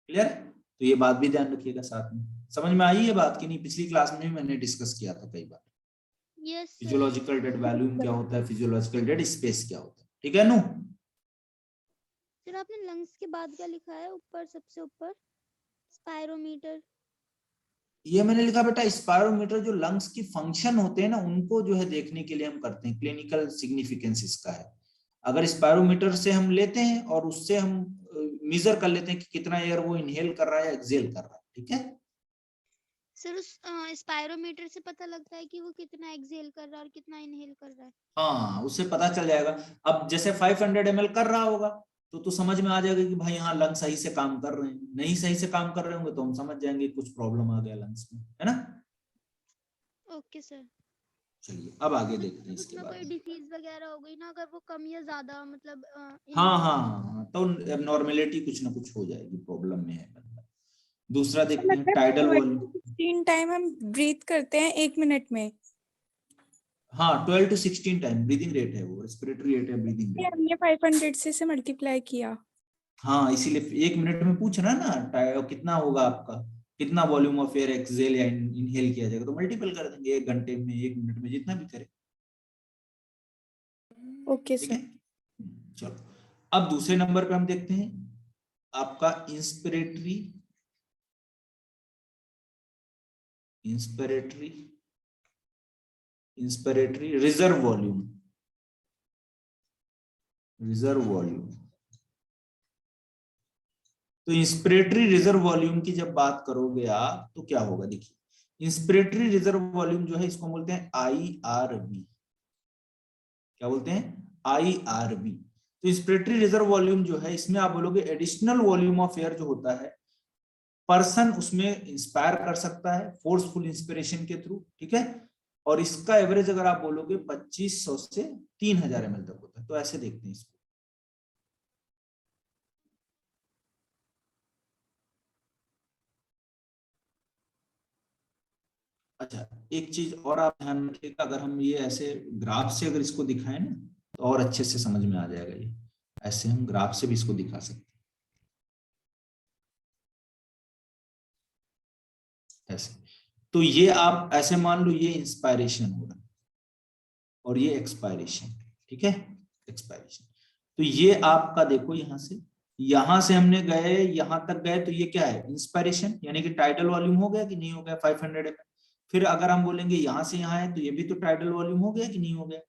क्लियर? तो ये बात भी ध्यान रखिएगा साथ में। समझ में आई ये बात कि नहीं? पिछली क्लास में भी मैंने डिस्कस किया था कई बार। यस फिजियोलॉजिकल डेड वॉल्यूम क्या होता है, फिजियोलॉजिकल डेड स्पेस क्या होता है। ठीक है नु? सर आपने लंग्स के बाद क्या लिखा है ऊपर, सबसे ऊपर? स्पायरोमीटर। ये मैंने लिखा बेटा, स्पायरोमीटर जो लंग्स की फंक्शन होते हैं ना, उनको जो है देखने के लिए हम करते हैं, क्लिनिकल सिग्निफिकेंस इसका है। अगर स्पायरोमीटर से हम लेते हैं और उससे हम मेजर कर लेते हैं कि कितना एयर वो इनहेल कर रहा है या एक्सहेल कर रहा है। ठीक है सर उस स्पायरोमीटर से पता लगता है कि वो कितना एक्सहेल कर रहा है और कितना इनहेल कर रहा है? हाँ, उससे पता चल जाएगा। अब जैसे 500 ml कर रहा होगा तो समझ में आ जाएगा कि भाई हाँ लंग सही से काम कर रहे हैं। नहीं सही से काम कर रहे होंगे तो हम समझ जाएंगे कुछ प्रॉब्लम आ गया लंग्स में, है ना? Okay sir. चलिए अब आगे देखते हैं इसके उसमें बाद। कोई डिसीज वगैरह हो गई ना, अगर वो कम या ज्यादा मतलब हाँ हाँ हाँ, तो नॉर्मेलिटी कुछ ना कुछ हो जाएगी, प्रॉब्लम में है बंदा। दूसरा देखते हैं टाइडल वॉल्यूम। 16 टाइम हम ब्रीथ करते हैं 1 मिनट में। हाँ 12 to 16 टाइम ब्रीदिंग रेट है, वो रेस्पिरेटरी रेट है, ब्रीदिंग रेट। हमने 500 से मल्टीप्लाई किया। हाँ इसीलिए 1 मिनट में पूछ रहा ना कितना होगा आपका, कितना वॉल्यूम ऑफ एयर एक्सहेल या इनहेल किया जाएगा, तो मल्टीपल कर देंगे 1 घंटे में, 1 मिनट में, जितना भी करे। ओके ठीक सर। है, चलो अब दूसरे नंबर पे हम देखते हैं आपका इंस्पिरेटरी रिजर्व वॉल्यूम। तो इंस्पिरेटरी रिजर्व वॉल्यूम की जब बात करोगे आप तो क्या होगा, देखिए इंस्पिरेटरी रिजर्व वॉल्यूम जो है इसको बोलते हैं IRV। क्या बोलते हैं? IRV। तो इंस्पिरेटरी रिजर्व वॉल्यूम जो है, इसमें आप बोलोगे एडिशनल वॉल्यूम ऑफ एयर जो होता है, पर्सन उसमें इंस्पायर कर सकता है फोर्सफुल इंस्पिरेशन के थ्रू। ठीक है, और इसका एवरेज अगर आप बोलोगे 2500 से 3000 ml तक होता है। तो ऐसे देखते हैं इसको। अच्छा एक चीज और आप ध्यान रखिएगा, अगर हम ये ऐसे ग्राफ से अगर इसको दिखाएं ना तो और अच्छे से समझ में आ जाएगा। ये ऐसे हम ग्राफ से भी इसको दिखा सकते हैं, ऐसे। तो ये आप ऐसे मान लो ये इंस्पायरेशन हो रहा है और ये एक्सपायरेशन। ठीक है, एक्सपायरेशन। तो ये आपका देखो यहां से हमने गए यहां तक गए, तो ये क्या है, इंस्पायरेशन, यानी कि टाइडल वॉल्यूम हो गया कि नहीं हो गया 500 ml। फिर अगर हम बोलेंगे यहां से यहां है तो ये भी तो टाइडल वॉल्यूम हो गया कि नहीं हो गया।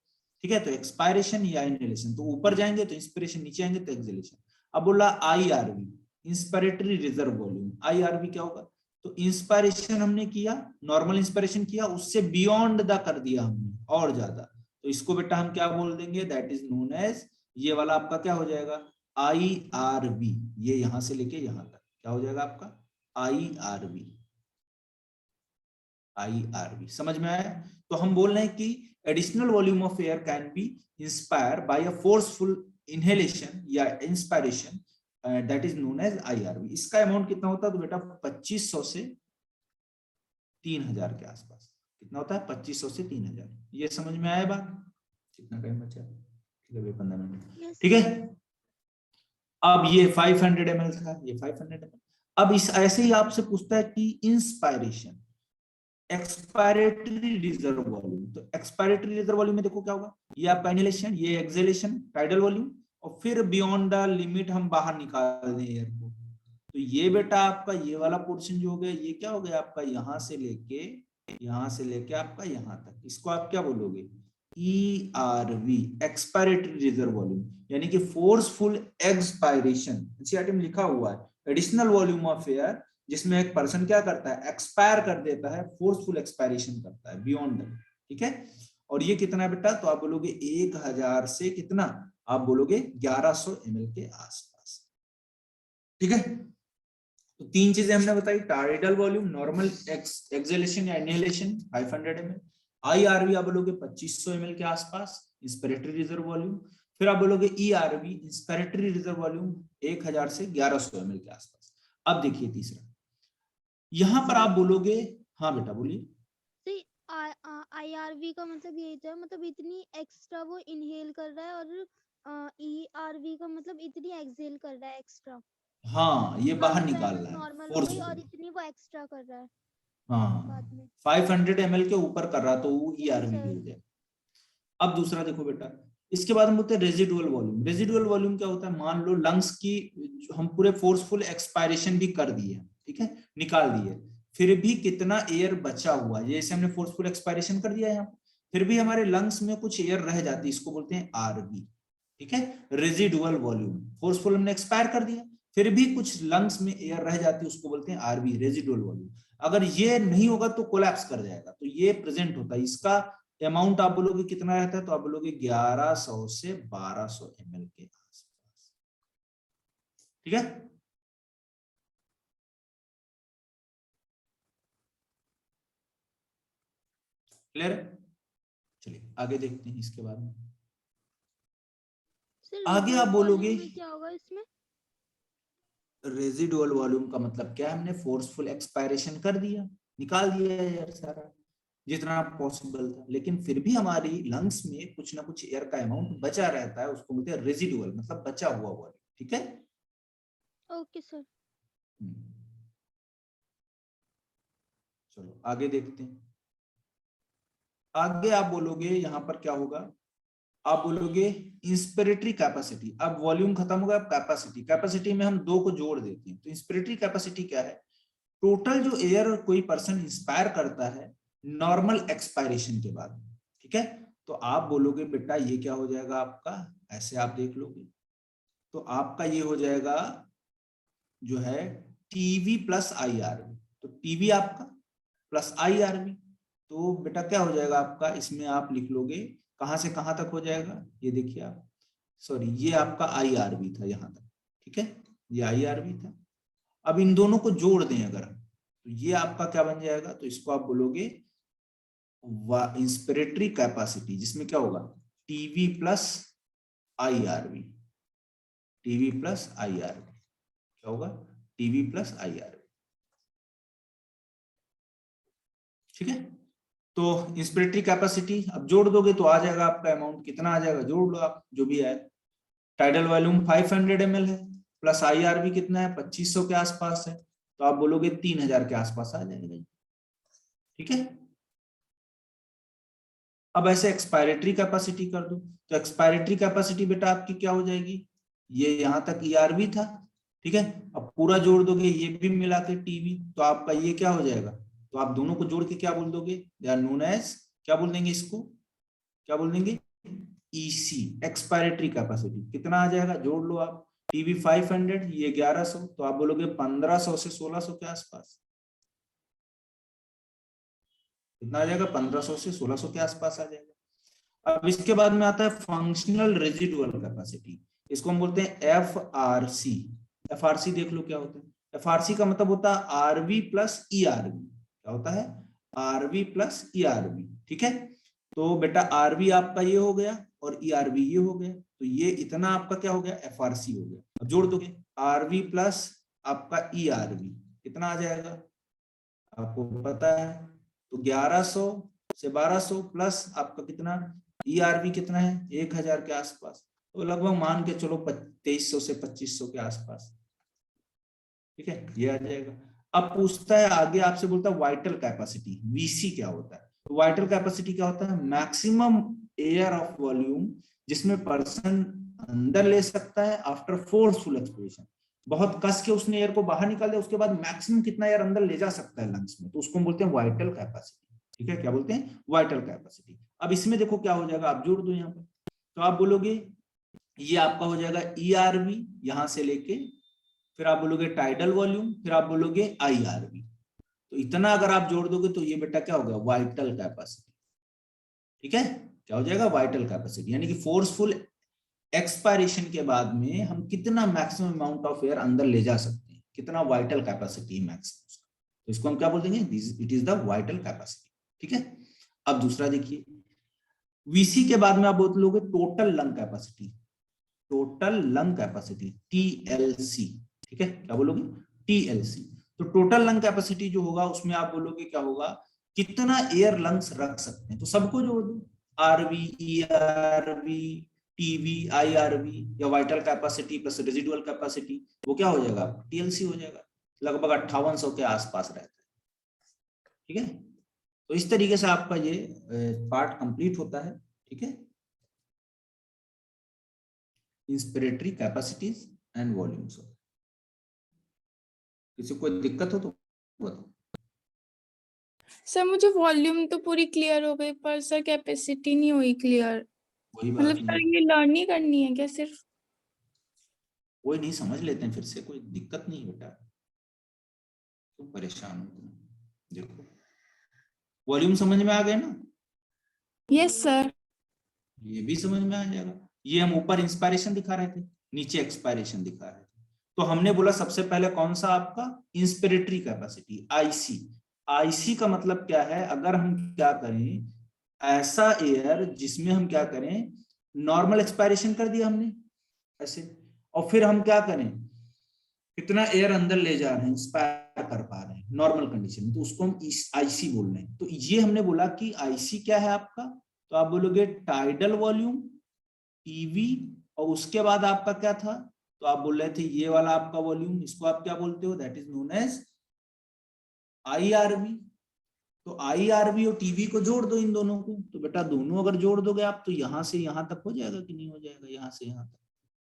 ठीक है, तो एक्सपायरेशन या इनहेलेशन, तो ऊपर जाएंगे तो इंस्पिरेशन, नीचे आएंगे तो एक्सहेलेशन। अब बोला IRV, inspiratory reserve volume. IRV क्या होगा, तो इंस्पायरेशन हमने किया, नॉर्मल इंस्पिरेशन किया, उससे बियॉन्ड द कर दिया हमने और ज्यादा, तो इसको बेटा हम क्या बोल देंगे, दैट इज नोन एज, ये वाला आपका क्या हो जाएगा IRV। ये यहां से लेके यहां तक क्या हो जाएगा आपका IRV। समझ में आया? तो हम बोल रहे हैं कि additional volume of air can be inspire by a forceful inhalation या inspiration, that is known as IRV। इसका अमाउंट कितना होता है, तो बेटा 2500 से 3000 के आसपास। कितना होता है, 2500 से 3000। ये समझ में आया बात? कितना टाइम बचा? ठीक है 15 मिनट। ठीक है, अब ये 500 ml था, ये 500 ml। अब इस ऐसे ही आपसे पूछता है कि इंस्पायरेशन, एक्सपायरेटरी रिजर्व वॉल्यूम। तो एक्सपायरेटरी रिजर्व वॉल्यूम में देखो क्या होगा, ये आपका इनहेलेशन, ये एक्सहेलेशन, टाइडल वॉल्यूम, और फिर बियॉन्ड द लिमिट हम बाहर निकाल दें एयर को। तो ये बेटा आपका ये वाला पोर्शन जो हो गया, ये क्या हो गया आपका, यहां से लेके आपका यहां तक, इसको आप क्या बोलोगे, ERV, एक्सपायरेटरी रिजर्व वॉल्यूम, यानी कि फोर्सफुल एक्सपायरेशन। एनसीईआरटी में लिखा हुआ है एडिशनल वॉल्यूम ऑफ एयर, जिसमें एक पर्सन क्या करता है, एक्सपायर कर देता है, फोर्सफुल एक्सपायरेशन करता है बियॉन्ड दैट। ठीक है, और ये कितना है बेटा, तो आप बोलोगे 1000 से कितना, आप बोलोगे 1100 ml के आसपास। ठीक है, तो 3 चीजें हमने बताई, टाइडल वॉल्यूम, नॉर्मल एक्सहेलेशन या इनहेलेशन 500 ml, IRV आप बोलोगे 2500 ml के आसपास, इंस्पिरेटरी रिजर्व वॉल्यूम, फिर आप बोलोगे ERV इंस्पिरेटरी रिजर्व वॉल्यूम 1000 से 1100 ml के आसपास। अब देखिए तीसरा, यहां पर आप बोलोगे, हाँ बेटा बोलिए। IRV का मतलब यही था, मतलब इतनी एक्स्ट्रा वो इनहेल कर रहा है, और ERV का मतलब इतनी एक्सहेल कर रहा है एक्स्ट्रा। हाँ, ये बाहर आगे निकाल जाके रहा है नॉर्मल हो गई और फोर्सफुल। इतनी वो एक्स्ट्रा कर रहा है हाँ, बाद में। 500 ml के ऊपर कर रहा तो वो यही ERV सर। भी हो जाए। अब दूसरा देखो बेटा, इसके बाद हम बोलते हैं रेजिडुअल वॉल्यूम। रेजिडुअल वॉल्यूम क्या होता है, मान लो लंग्स की हम पूरे फोर्सफुल एक्सपायरेशन भी कर दिए, ठीक है, निकाल दिए, फिर भी कितना एयर बचा हुआ है, जैसे हमने फोर्सफुल एक्सपायरेशन कर दिया है, फिर भी हमारे लंग्स में कुछ एयर रह जाती है, इसको बोलते हैं आरबी, ठीक है, रेजिडुअल वॉल्यूम। फोर्सफुल हमने एक्सपायर कर दिया, फिर भी कुछ लंग्स में एयर रह जाती है, उसको बोलते हैं आरबी, रेजिडुअल वॉल्यूम। अगर ये नहीं होगा तो कोलैप्स कर जाएगा, तो ये प्रेजेंट होता है। इसका अमाउंट आप बोलोगे कितना रहता है, तो आप बोलोगे 1100 से 1200 ml के आसपास, ठीक है। क्लियर है? चलिए आगे देखते हैं इसके बाद में। सर आगे आप बोलोगे वॉल्यूम में क्या होगा इसमें? रेजिडुअल वॉल्यूम का मतलब क्या है, हमने फोर्सफुल एक्सपायरेशन कर दिया, निकाल दिया यार सारा जितना पॉसिबल था, लेकिन फिर भी हमारी लंग्स में कुछ ना कुछ एयर का अमाउंट बचा रहता है, उसको बोलते हैं रेजिडुअल, मतलब बचा हुआ वॉल्यूम, ठीक है। Okay sir. चलो आगे देखते हैं। आगे आप बोलोगे यहां पर क्या होगा, आप बोलोगे इंस्पिरेटरी कैपेसिटी। अब वॉल्यूम खत्म होगा, अब कैपेसिटी। कैपेसिटी में हम दो को जोड़ देते हैं, तो इंस्पिरेटरी कैपेसिटी क्या है, टोटल जो एयर कोई पर्सन इंस्पायर करता है नॉर्मल एक्सपायरेशन के बाद, ठीक है। तो आप बोलोगे बेटा ये क्या हो जाएगा आपका, ऐसे आप देख लोगे तो आपका ये हो जाएगा जो है टीवी प्लस IRV। तो टीवी आपका प्लस IRV, तो बेटा क्या हो जाएगा आपका, इसमें आप लिख लोगे कहां से कहां तक हो जाएगा, ये देखिए आप, सॉरी ये आपका IRV था यहां तक, ठीक है, ये IRV था। अब इन दोनों को जोड़ दें अगर, तो ये आपका क्या बन जाएगा, तो इसको आप बोलोगे इंस्पिरेटरी कैपेसिटी, जिसमें क्या होगा TV plus IRV, TV plus IRV क्या होगा, टीवी प्लस IRV, ठीक है। तो इंस्पिरेटरी कैपेसिटी अब जोड़ दोगे तो आ जाएगा आपका अमाउंट, कितना आ जाएगा जोड़ लो आप जो भी आए। टाइडल वॉल्यूम 500 ml है, प्लस IRV कितना है 2500 के आसपास है, तो आप बोलोगे 3000 के आसपास आ जाएगा, ठीक है। अब ऐसे एक्सपायरेटरी कैपेसिटी कर दो, तो एक्सपायरेटरी कैपेसिटी बेटा आपकी क्या हो जाएगी, ये यहां तक ERV था, ठीक है, अब पूरा जोड़ दोगे ये भी मिला के टीवी, तो आपका ये क्या हो जाएगा, तो आप दोनों को जोड़ के क्या बोल दोगे, दे आर नोन एज, क्या बोल देंगे इसको, क्या बोल देंगे EC, एक्सपायरेटरी कैपेसिटी। कितना आ जाएगा जोड़ लो आप, टीवी 500, ये 1100, तो आप बोलोगे 1500 से 1600 के आसपास, कितना आ जाएगा 1500 से 1600 के आसपास आ जाएगा। अब इसके बाद में आता है फंक्शनल रेजिडुअल कैपेसिटी, इसको हम बोलते हैं FRC। FRC देख लो क्या होता है, FRC का मतलब होता है RV प्लस ERV, क्या होता है RV प्लस ERV, ठीक है। तो बेटा RV आपका ये हो गया और ERV ये हो गया, तो ये इतना आपका क्या हो गया FRC हो गया। अब जोड़ दोगे RV प्लस आपका ERV कितना आ जाएगा आपको पता है, तो 1100 से 1200 प्लस आपका कितना ERV कितना है 1000 के आसपास, तो लगभग मान के चलो 2300 से 2500 के आसपास, ठीक है, ये आ जाएगा। अब पूछता है आगे आपसे, बोलता है वाइटल कैपेसिटी VC क्या होता है। तो वाइटल कैपेसिटी क्या होता है, मैक्सिमम एयर ऑफ वॉल्यूम जिसमें पर्सन अंदर ले सकता है आफ्टर फोर्सफुल एक्सपिरेशन, बहुत कस के उसने एयर को बाहर निकाल दिया, उसके बाद मैक्सिमम कितना एयर अंदर ले जा सकता है लंग्स में, तो उसको हम बोलते हैं वाइटल कैपेसिटी, ठीक है, क्या बोलते हैं वाइटल कैपेसिटी। अब इसमें देखो क्या हो जाएगा, आप जोड़ दो यहाँ पर, तो आप बोलोगे ये आपका हो जाएगा ERV यहां से लेके, फिर आप बोलोगे टाइडल वॉल्यूम, फिर आप बोलोगे IRV, तो इतना अगर आप जोड़ दोगे तो ये बेटा क्या होगा वाइटल कैपेसिटी, ठीक है, क्या हो जाएगा वाइटल कैपेसिटी, यानी कि फोर्सफुल एक्सपायरेशन के बाद में हम कितना मैक्सिमम अमाउंट ऑफ एयर अंदर ले जा सकते हैं, कितना वाइटल कैपेसिटी मैक्सिमम, तो इसको हम क्या बोल देंगे, it is the vital capacity, ठीक है। अब दूसरा देखिए, VC के बाद में आप बोलोगे total lung capacity. Total lung capacity, TLC, ठीक है, क्या बोलोगे, TLC। तो टोटल लंग कैपेसिटी जो होगा उसमें आप बोलोगे क्या होगा, कितना एयर लंग्स रख सकते हैं, तो सबको जोड़ दो, RV, ERV, TV, IRV या vital capacity plus residual capacity, वो क्या हो जाएगा, TLC हो जाएगा, लगभग 5800 के आसपास रहता है, ठीक है। तो इस तरीके से आपका ये पार्ट कंप्लीट होता है, ठीक है, इंस्पिरेटरी कैपेसिटीज एंड वॉल्यूम्स। किसी को दिक्कत हो तो बताओ। सर मुझे वॉल्यूम तो पूरी क्लियर हो गई, पर सर कैपेसिटी नहीं हुई क्लियर। कोई बात मतलब सर नहीं, ये लर्न ही करनी है क्या सिर्फ? कोई नहीं, समझ लेते हैं फिर से, कोई दिक्कत नहीं बेटा, तुम परेशान हो तुम। देखो वॉल्यूम समझ में आ गए ना, यस सर। ये भी समझ में आ जाएगा। ये हम ऊपर इंस्पायरेशन दिखा रहे थे, नीचे एक्सपायरेशन दिखा रहे थे। तो हमने बोला सबसे पहले कौन सा आपका इंस्पिरेटरी कैपेसिटी, IC। IC का मतलब क्या है, अगर हम क्या करें, ऐसा एयर जिसमें हम क्या करें, नॉर्मल एक्सपायरेशन कर दिया हमने ऐसे, और फिर हम क्या करें, कितना एयर अंदर ले जा रहे हैं, इंस्पायर कर पा रहे हैं नॉर्मल कंडीशन में, तो उसको हम IC बोल रहे हैं। तो ये हमने बोला कि IC क्या है आपका, तो आप बोलोगे टाइडल वॉल्यूम, TV, और उसके बाद आपका क्या था, तो आप बोल रहे थे ये वाला आपका वॉल्यूम, इसको आप क्या बोलते हो, that is known as IRV। तो IRV और TV को जोड़ दो इन दोनों को, तो बेटा दोनों अगर जोड़ दोगे आप तो यहां से यहां तक हो जाएगा कि नहीं हो जाएगा, यहां से यहां तक,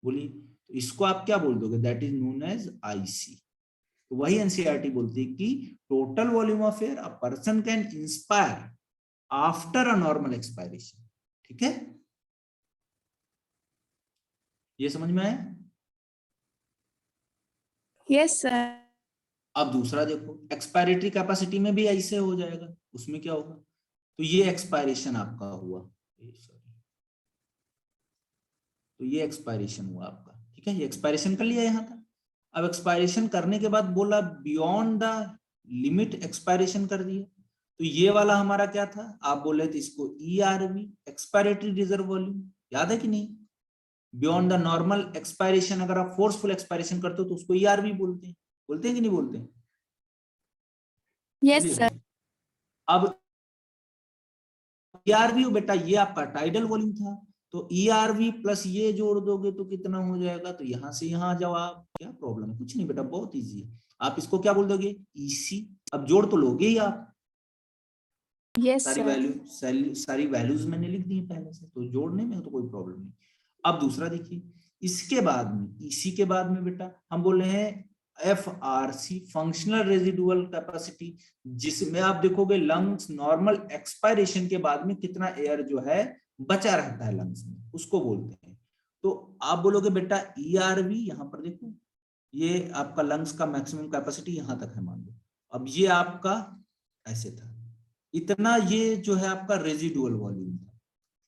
बोलिए, तो इसको आप क्या बोल दोगे, that is known as IC। तो वही एनसीईआरटी बोलती है कि total volume of air a person can inspire after a normal expiration, ठीक है, ये समझ में आया। Yes sir. अब दूसरा देखो, एक्सपायरेटरी कैपेसिटी में भी ऐसे हो जाएगा, उसमें क्या होगा, तो ये एक्सपायरेशन आपका हुआ, तो ये एक्सपायरेशन हुआ आपका, ठीक है, ये एक्सपायरेशन कर लिया यहां तक। अब एक्सपायरेशन करने के बाद बोला बियॉन्ड द लिमिट एक्सपायरेशन कर दिया, तो ये वाला हमारा क्या था, आप बोले थे इसको ERV, एक्सपायरेटरी रिजर्व वॉल्यूम, याद है कि नहीं, बियॉन्ड द नॉर्मल एक्सपायरेशन, अगर आप फोर्सफुल एक्सपायरेशन करते हो तो उसको ERV बोलते हैं, बोलते हैं कि नहीं बोलते हैं, यस सर। अब ERV बेटा ये आपका टाइडल वॉल्यूम था, तो ERV प्लस ये जोड़ दोगे तो कितना हो जाएगा, तो यहां से यहां जवाब, क्या प्रॉब्लम है, कुछ नहीं बेटा, बहुत इजी है, आप इसको क्या बोल दोगे, EC। अब जोड़ तो लोगे ही आप, यस सारी सर। वैल्यू, सारी वैल्यूज मैंने लिख दी पहले से, तो जोड़ने में तो कोई प्रॉब्लम नहीं। अब दूसरा देखिए, इसके बाद में, EC के बाद में बेटा हम बोल रहे हैं FRC, फंक्शनल रेजिडुअल कैपेसिटी, जिसमें आप देखोगे लंग्स नॉर्मल एक्सपायरेशन के बाद में कितना एयर जो है बचा रहता है लंग्स में, उसको बोलते हैं। तो आप बोलोगे बेटा ERV, यहां पर देखो ये आपका लंग्स का मैक्सिमम कैपेसिटी यहां तक है मान लो, अब ये आपका ऐसे था, इतना ये जो है आपका रेजिडुअल वॉल्यूम था,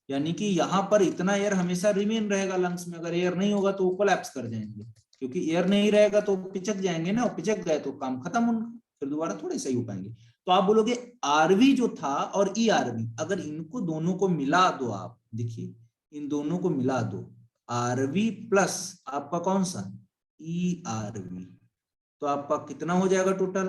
यानी कि यहाँ पर इतना एयर हमेशा रिमेन रहेगा लंग्स में, अगर एयर नहीं होगा तो वो कोलैप्स कर जाएंगे, क्योंकि एयर नहीं रहेगा तो पिचक जाएंगे ना, पिचक गए तो काम खत्म उनका, फिर दोबारा थोड़े सही हो पाएंगे। तो आप बोलोगे RV जो था और ERV, अगर इनको दोनों को मिला दो, आप देखिए इन दोनों को मिला दो, RV प्लस आपका कौन सा ERV, तो आपका कितना हो जाएगा टोटल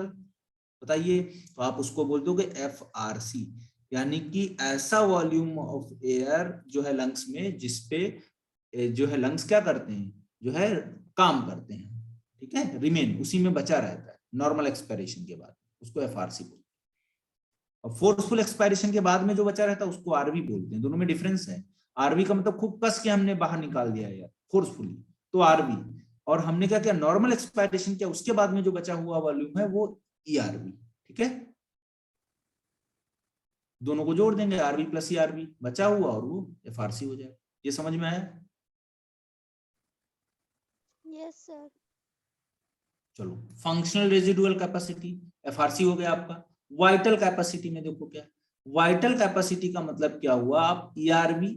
बताइए, तो आप उसको बोल दोगे FRC, यानी कि ऐसा वॉल्यूम ऑफ एयर जो है लंग्स में जिसपे जो है लंग्स क्या करते हैं, जो है काम करते हैं, ठीक है, रिमेन उसी में बचा रहता है नॉर्मल एक्सपायरेशन के बाद, उसको FRC बोलते हैं। और फोर्सफुल एक्सपायरेशन के बाद में जो बचा रहता है उसको RV बोलते हैं, दोनों में डिफरेंस है। RV का मतलब खूब कस के हमने बाहर निकाल दिया यार फोर्सफुली, तो RV, और हमने क्या किया, नॉर्मल एक्सपायरेशन किया, उसके बाद में जो बचा हुआ वॉल्यूम है वो ERV, ठीक है, दोनों को जोड़ देंगे, RV प्लस ERV बचा हुआ और वो FRC हो जाएगा, ये समझ में आया। Yes sir. चलो फंक्शनल रेजिडुअल कैपेसिटी FRC हो गया आपका। वाइटल कैपेसिटी में देखो क्या, वाइटल कैपेसिटी का मतलब क्या हुआ, आप ERV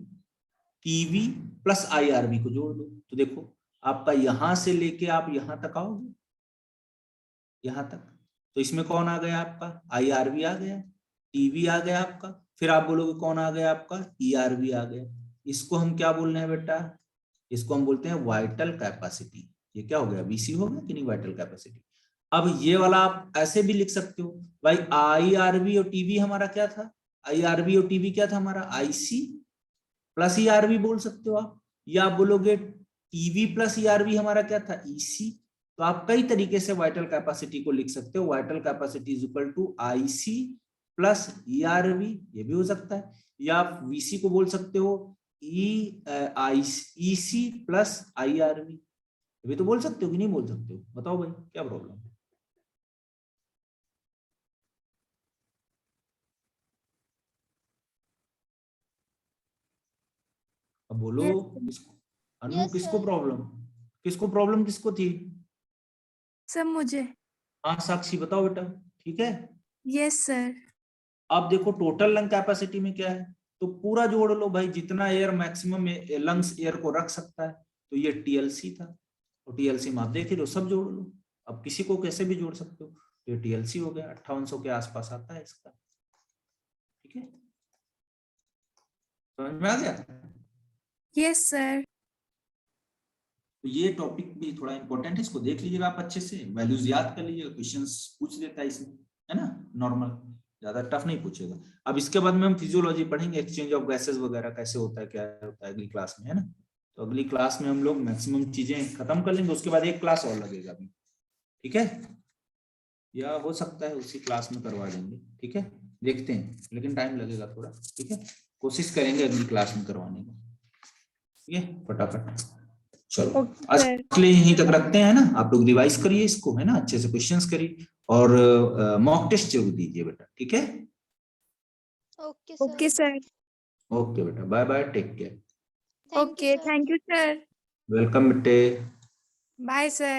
TV प्लस IRV को जोड़ दो, तो देखो आपका यहां से लेके आप यहां तक आओगे, यहां तक, तो इसमें कौन आ गया आपका, IRV आ गया, TV आ गया आपका, फिर आप बोलोगे कौन आ गया आपका ERV आ गया, इसको हम क्या बोल रहे हैं बेटा, इसको हम बोलते हैं वाइटल कैपेसिटी। ये क्या हो गया, वीसी हो गया कि नहीं, वाइटल कैपेसिटी। अब ये वाला आप ऐसे भी लिख सकते हो भाई, आईआरवी और टीवी हमारा क्या था, आईआरवी और टीवी क्या था हमारा, आईसी प्लस ईआरवी बोल सकते हो आप, या आप बोलोगे टीवी प्लस ईआरवी हमारा क्या था, ईसी। तो आप कई तरीके से वाइटल कैपेसिटी को लिख सकते हो, vital capacity is equal to IC plus ERV, ये भी हो सकता है, या आप वीसी को बोल सकते हो ईसी प्लस आईआरवी, ये भी तो बोल सकते हो कि नहीं बोल सकते हो, बताओ भाई क्या प्रॉब्लम है। अब बोलो किसको, अनु Yes, किसको sir. प्रॉब्लम, किसको प्रॉब्लम किसको थी। सब मुझे। हाँ साक्षी बताओ बेटा, ठीक है। Yes sir. अब देखो टोटल लंग कैपेसिटी में क्या है, तो पूरा जोड़ लो भाई, जितना एयर मैक्सिमम लंग्स एयर को रख सकता है, तो ये टीएलसी था, तो टीएलसी में आप देख ही लो, सब जोड़ लो। अब किसी को कैसे भी जोड़ सकते हो, तो ये टीएलसी हो गया, 5800 के आसपास आता है इसका, ठीक है, समझ में आ गया। Yes sir. तो ये टॉपिक भी थोड़ा इंपॉर्टेंट है, इसको देख लीजिएगा आप अच्छे से, वैल्यूज याद कर लीजिएगा, क्वेश्चंस पूछ देता है इसमें, है ना, नॉर्मल, ज्यादा टफ नहीं पूछेगा। अब इसके बाद में हम फिजियोलॉजी पढ़ेंगे, एक्सचेंज ऑफ गैसेस वगैरह कैसे होता है, क्या होता है, अगली क्लास में, है ना। तो अगली क्लास में हम लोग मैक्सिमम चीजें खत्म कर लेंगे, उसके बाद एक क्लास और लगेगा अभी, ठीक है, या हो सकता है उसी क्लास में करवा देंगे, ठीक है, देखते हैं, लेकिन टाइम लगेगा थोड़ा, ठीक है, कोशिश करेंगे अगली क्लास में करवाने का, ठीक है, फटाफट। चलो आज के लिए यहीं तक रखते हैं ना, आप लोग रिवाइज करिए इसको, है ना, अच्छे से क्वेश्चंस करिए, और मॉक टेस्ट जरूर दीजिए बेटा, ठीक है। Okay, sir. Okay sir. Okay बेटा, bye bye, take care, Thank you, okay sir. Thank you sir. Welcome बेटे। Bye sir.